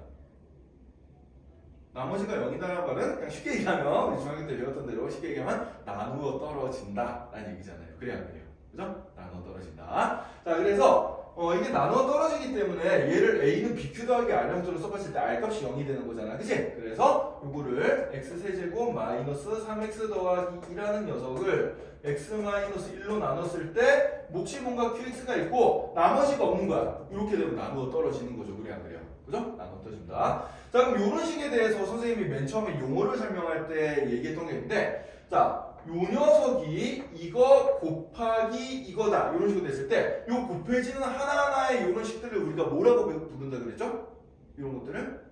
나머지가 0이다라는 말은 그냥 쉽게 얘기하면 우리 중학교 때 배웠던 대로 쉽게 얘기하면 나누어 떨어진다 라는 얘기잖아요. 그래야 안 그래요? 그죠? 나누어 떨어진다. 자, 그래서 이게 나누어 떨어지기 때문에 얘를 A는 BQ 더하기 R 형태로 써봤을 때 R 값이 0이 되는 거잖아. 그치? 그래서 요거를 X세제곱 마이너스 3X 더하기 2라는 녀석을 X 마이너스 1로 나눴을 때 몫이 뭔가 QX가 있고 나머지가 없는 거야. 이렇게 되면 나누어 떨어지는 거죠. 그래 안 그래요? 그죠? 나누어 떨어진다. 자, 그럼 이런 식에 대해서 선생님이 맨 처음에 용어를 설명할 때 얘기했던 게 있는데 자, 요 녀석이 이거 곱하기 이거다 이런 식으로 됐을 때 요 곱해지는 하나하나의 이런 식들을 우리가 뭐라고 부른다 그랬죠? 이런 것들을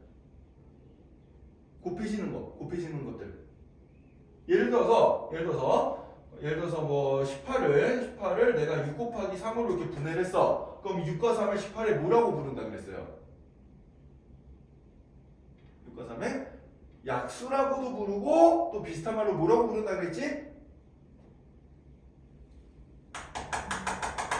곱해지는 것들. 예를 들어서 뭐 18을 내가 6 곱하기 3으로 이렇게 분해를 했어. 그럼 6과 3을 18에 뭐라고 부른다 그랬어요? 6과 3에 약수라고도 부르고 또 비슷한 말로 뭐라고 부른다 그랬지?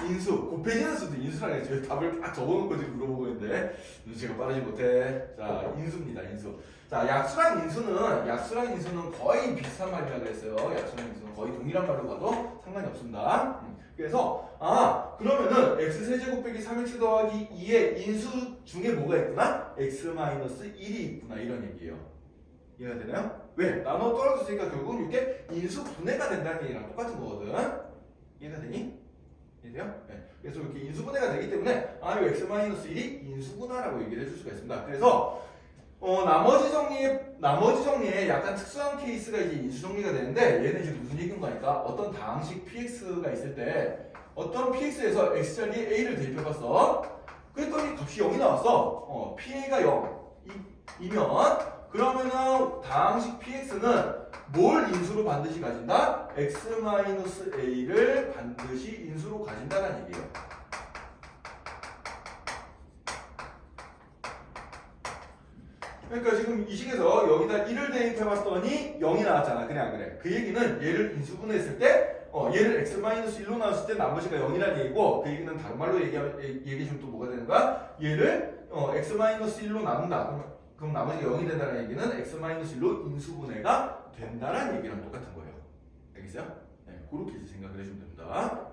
인수, 곱해지는 수도 인수라고 했지. 답을 딱 적어놓고 지금 물어보고 있는데 눈치가 빠르지 못해. 자, 인수입니다, 인수. 자, 약수랑 인수는 거의 비슷한 말이라고 그랬어요. 약수랑 인수는 거의 동일한 말로 봐도 상관이 없습니다. 그래서 그러면은 x세제곱 빼기 3x 더하기 2의 인수 중에 뭐가 있구나? x-1이 있구나 이런 얘기예요. 이해가 되나요? 왜? 나눠 떨어졌으니까 결국은 이게 인수 분해가 된다는 얘기랑 똑같은 거거든. 이해가 되니? 이해돼요? 네. 그래서 이렇게 인수 분해가 되기 때문에 이 x-1이 인수구나라고 얘기를 해줄 수가 있습니다. 그래서 나머지 정리에 약간 특수한 케이스가 이제 인수 정리가 되는데 얘는 이제 무슨 얘기인 거니까 어떤 다항식 px가 있을 때 어떤 px에서 x자리에 a를 대입해봤어. 그랬더니 값이 0이 나왔어. p가 0이면 그러면은 다항식 px는 뭘 인수로 반드시 가진다? x-a를 반드시 인수로 가진다는 얘기예요. 그러니까 지금 이 식에서 여기다 1을 대입해봤더니 0이 나왔잖아. 그래 안 그래? 그 얘기는 얘를 인수분해했을 때 얘를 x-1로 나왔을 때 나머지가 0이라는 얘기고, 그 얘기는 다른 말로 얘기해주면 또 뭐가 되는 거야? 얘를 x-1로 나눈다. 그럼 나머지가 0이 된다는 얘기는 x-1로 인수분해가 된다는 얘기랑 똑같은 거예요. 알겠어요? 네, 그렇게 이제 생각을 해주면 됩니다.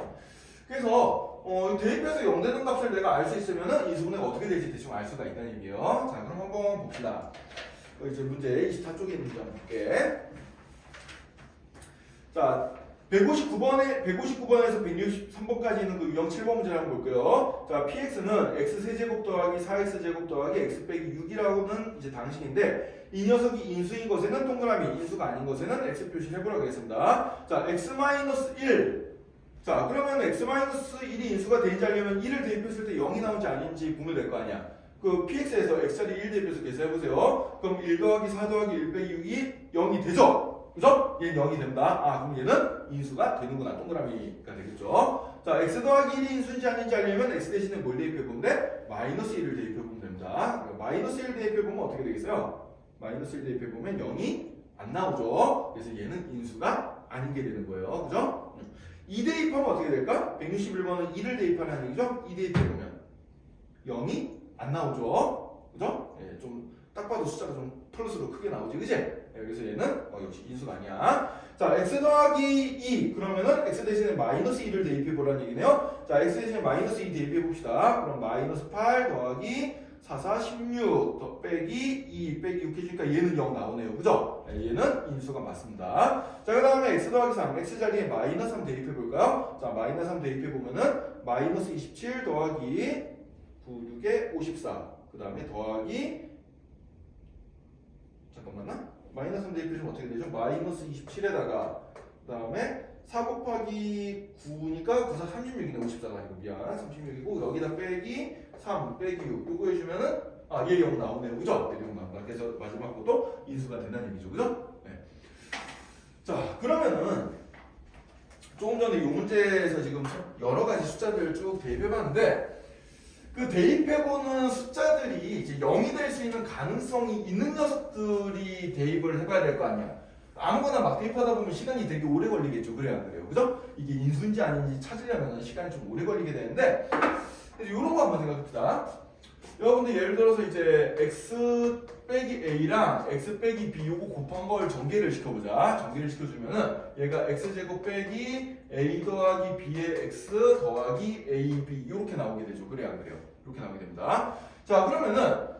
그래서 대입해서 0 되는 값을 내가 알 수 있으면은 인수분해가 어떻게 될지 대충 알 수가 있다는 얘기예요. 자, 그럼 한번 봅시다. 이제 문제 24쪽에 있는 문제 한번 볼게. 자, 159번에서 163번까지 있는 그 유형 7번 문제를 한번 볼게요. 자, px는 x세제곱 더하기 4x제곱 더하기 x 빼기 6이라고는 이제 당식인데, 이 녀석이 인수인 것에는 동그라미, 인수가 아닌 것에는 x 표시를 해보라고 하겠습니다. 자, x-1. 자, 그러면 x-1이 인수가 되는지 알려면 1을 대입했을 때 0이 나오는지 아닌지 보면 될 거 아니야. 그 px에서 x자리 1 대입해서 계산해보세요. 그럼 1 더하기 4 더하기 1 빼기 6이 0이 되죠? 그죠? 얘는 0이 된다. 아, 그럼 얘는 인수가 되는구나. 동그라미가 되겠죠? 자, x 더하기 1이 인수인지 아닌지 알려면 x 대신에 뭘 대입해보면 돼? 마이너스 1을 대입해보면 됩니다. 마이너스 1 대입해보면 어떻게 되겠어요? 마이너스 1 대입해보면 0이 안 나오죠? 그래서 얘는 인수가 아닌 게 되는 거예요. 그죠? 2 대입하면 어떻게 될까? 161번은 2를 대입하는 얘기죠? 2 대입해보면 0이 안 나오죠? 그죠? 예, 좀 딱 봐도 숫자가 좀 플러스로 크게 나오지, 그지? 예, 그래서 얘는 역시 인수가 아니야. 자, x 더하기 2 그러면은 x 대신에 마이너스 2를 대입해보라는 얘기네요. 자, x 대신에 마이너스 2 대입해봅시다. 그럼 마이너스 8 더하기 4, 4, 16 더 빼기 2 빼기 6 해주니까 얘는 0 나오네요. 그죠? 네, 얘는 인수가 맞습니다. 자, 그 다음에 x 더하기 3, x 자리에 마이너스 3 대입해볼까요? 자, 마이너스 3 대입해보면은 마이너스 27 더하기 9, 6에 54 그 다음에 더하기 잠깐만요. 마이너스 3 대입해주면 어떻게 되죠? 마이너스 27에다가 그 다음에 4 곱하기 9니까 9, 4, 36이네. 54가 아니고 미안 36이고 여기다 빼기 3 빼기 6 이거 해주면은 얘 0 나오네요. 그죠? 얘 0 나온다. 그래서 마지막 것도 인수가 된다는 얘기죠. 그죠? 네. 자, 그러면은 조금 전에 이 문제에서 지금 여러 가지 숫자들을 쭉 대입해봤는데, 그 대입해보는 숫자들이 이제 0이 될 수 있는 가능성이 있는 녀석들이 대입을 해봐야 될 거 아니야. 아무거나 막 대입하다 보면 시간이 되게 오래 걸리겠죠. 그래야 안 그래요? 그죠? 이게 인수인지 아닌지 찾으려면 시간이 좀 오래 걸리게 되는데, 이런 거 한번 생각합시다. 여러분들 예를 들어서 이제 x 빼기 a랑 x 빼기 b 요거 곱한 걸 전개를 시켜보자. 전개를 시켜주면은 얘가 x제곱 빼기 a 더하기 b의 x 더하기 ab 이렇게 나오게 되죠. 그래야 안 그래요? 이렇게 나오게 됩니다. 자, 그러면은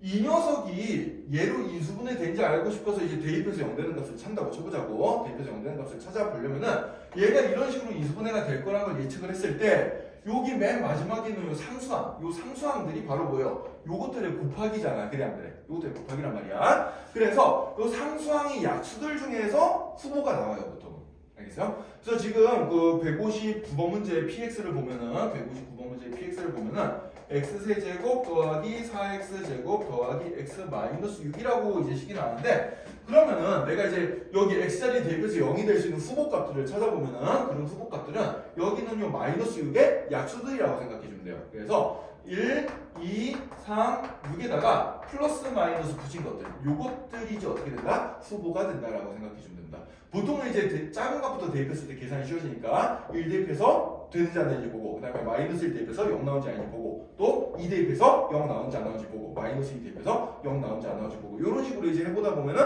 이 녀석이 얘로 인수분해 된지 알고 싶어서 이제 대입해서 0 되는 값을 찾는다고 쳐보자고. 대입해서 0 되는 값을 찾아보려면은 얘가 이런 식으로 인수분해가 될 거라는 걸 예측을 했을 때 여기 맨 마지막에 있는 요 상수항, 요 상수항들이 바로 뭐예요? 요것들의 곱하기잖아. 그래 안 그래? 요것들의 곱하기란 말이야. 그래서 요 상수항의 약수들 중에서 후보가 나와요, 보통. 알겠어요? 그래서 지금 그 159번 문제 PX를 보면은 159번 문제 PX를 보면은 x세제곱 더하기 4x제곱 더하기 x-6이라고 이제 식이 나왔는데, 그러면은 내가 이제 여기 x자리에 대입해서 0이 될 수 있는 후보값들을 찾아보면은 그런 후보값들은 여기는 요 마이너스 6의 약수들이라고 생각해주면 돼요. 그래서 1, 2, 3, 6에다가 플러스 마이너스 붙인 것들 요것들이 이제 어떻게 된다? 후보가 된다라고 생각해주면 됩니다. 보통은 이제 작은 값부터 대입했을 때 계산이 쉬워지니까 1 대입해서 되는지 안 되는지 보고, 그 다음에 마이너스 1 대입해서 0 나오는지 아닌지 보고, 또 2 대입해서 0 나오는지 안 나오는지 보고, 마이너스 2 대입해서 0 나오는지 안 나오는지 보고, 이런 식으로 이제 해보다 보면은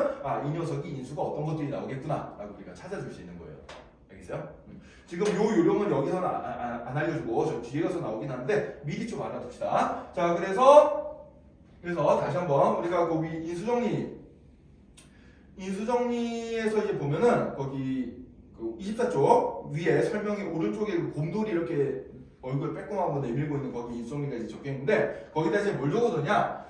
이 녀석이 인수가 어떤 것들이 나오겠구나 라고 우리가 찾아줄 수 있는 거예요. 알겠어요? 지금 요 요령은 여기서는 안 알려주고 저 뒤에 가서 나오긴 하는데 미리 좀 알아둡시다. 자, 그래서 다시 한번 우리가 거기 인수정리에서 이제 보면은 거기 그 24쪽 위에 설명의 오른쪽에 그 곰돌이 이렇게 얼굴 빼꼼하고 내밀고 있는 거기 인수정리가 이제 적혀 있는데, 거기다 이제 뭘 적어두냐?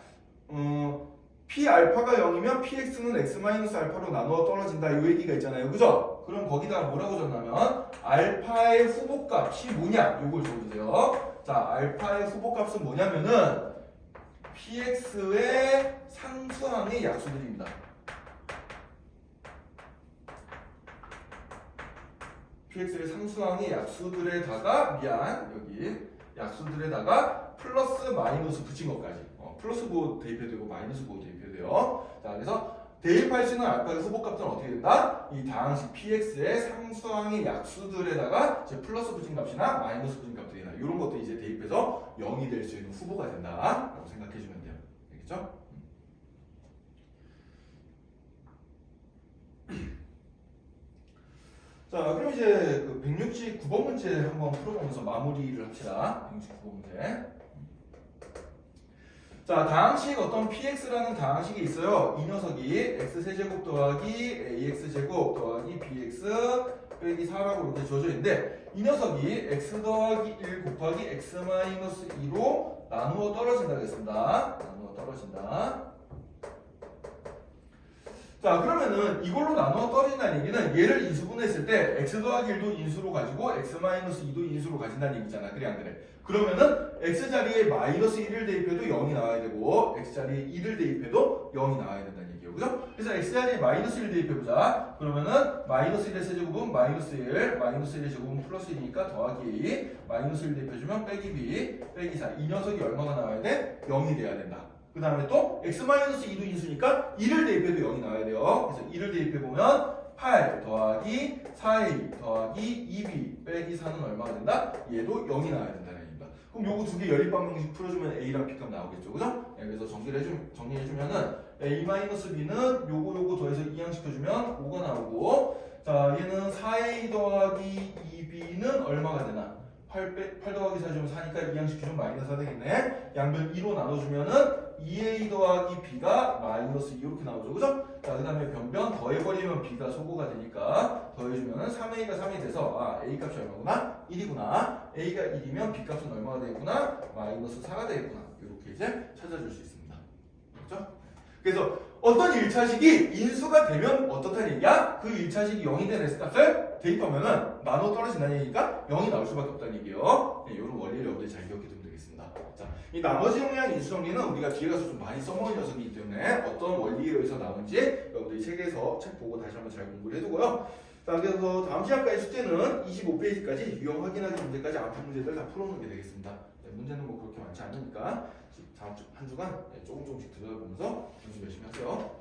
p 알파가 0이면 px는 x-알파로 나누어 떨어진다 이 얘기가 있잖아요. 그죠? 그럼 거기다가 뭐라고 적냐면 알파의 후보값이 뭐냐? 요걸 적어주세요. 자, 알파의 후보값은 뭐냐면은 px의 상수항의 약수들입니다. px의 상수항의 약수들에다가 여기 약수들에다가 플러스 마이너스 붙인 것까지 플러스 부호 대입해도 되고 마이너스 부호 대입해도 돼요. 자, 그래서 대입할 수 있는 알파의 후보값은 어떻게 된다? 이 다항식 px의 상수항의 약수들에다가 이제 플러스 붙인 값이나 마이너스 붙인 값들이나 이런 것도 이제 대입해서 0이 될 수 있는 후보가 된다라고 생각해 주면 돼요. 알겠죠? 자, 그럼 이제 그 169번 문제 한번 풀어보면서 마무리를 합시다. 169번 문제. 자, 다항식 어떤 px라는 다항식이 있어요. 이 녀석이 x세제곱 더하기 ax제곱 더하기 bx 빼기 4라고 이렇게 주어져 있는데 이 녀석이 x 더하기 1 곱하기 x 마이너스 2로 나누어 떨어진다고 했습니다. 나누어 떨어진다. 자, 그러면은 이걸로 나누어 떨어진다는 얘기는 얘를 인수분해했을 때 x 더하기 1도 인수로 가지고 x 마이너스 2도 인수로 가진다는 얘기잖아. 그래 안 그래? 그러면은 x 자리에 마이너스 1을 대입해도 0이 나와야 되고 x 자리에 2를 대입해도 0이 나와야 된다는 얘기예요. 그죠? 그래서 x 자리에 마이너스 1 대입해보자. 그러면은 마이너스 1의 세제곱은 마이너스 1, 마이너스 1의 제곱은 플러스 1이니까 더하기 2, 마이너스 1 대입해주면 빼기 b, 빼기 4. 이 녀석이 얼마가 나와야 돼? 0이 돼야 된다. 그 다음에 또 x-2도 인수니까 2를 대입해도 0이 나와야 돼요. 그래서 2를 대입해보면 8 더하기 4a 더하기 2b 빼기 4는 얼마가 된다? 얘도 0이 나와야 된다는 얘기입니다. 그럼 요거 두 개 연립방정식 풀어주면 a랑 b값 나오겠죠. 그죠? 네, 그래서 정리해주면은 a-b는 요거 더해서 이항시켜주면 5가 나오고 자 얘는 4a 더하기 2b는 얼마가 되나? 8 더하기 4 주면 4니까 이항시키면 마이너스 4 되겠네. 양변 2로 나눠주면은 2a 더하기 b가 마이너스 2 이렇게 나오죠. 그죠? 자, 그 다음에 변변 더해버리면 b가 소거가 되니까 더해주면은 3a가 3이 돼서 a 값이 얼마구나? 1이구나. a가 1이면 b 값은 얼마가 되겠구나? 마이너스 4가 되겠구나. 이렇게 이제 찾아줄 수 있습니다. 그렇죠? 그래서 어떤 1차식이 인수가 되면 어떻다는 얘기야? 그 1차식이 0이 된 S값을 대입하면은 나눠 떨어진다는 얘기니까 0이 나올 수밖에 없다는 얘기예요. 네, 이런 원리를 여러분들이 잘 기억해 두면 되겠습니다. 자, 이 나머지 용량 인수 정리는 우리가 뒤에 가서 좀 많이 써먹은 녀석이기 때문에 어떤 원리에 의해서 나온지 여러분들이 책에서 책 보고 다시 한번 잘 공부를 해두고요. 자, 그래서 다음 시간까지 숙제는 25페이지까지 유형 확인하기 문제까지 앞에 문제들 다 풀어놓게 되겠습니다. 네, 문제는 뭐 그렇게 많지 않으니까 다음 한 주간 조금씩 들여다보면서 연습 열심히 하세요.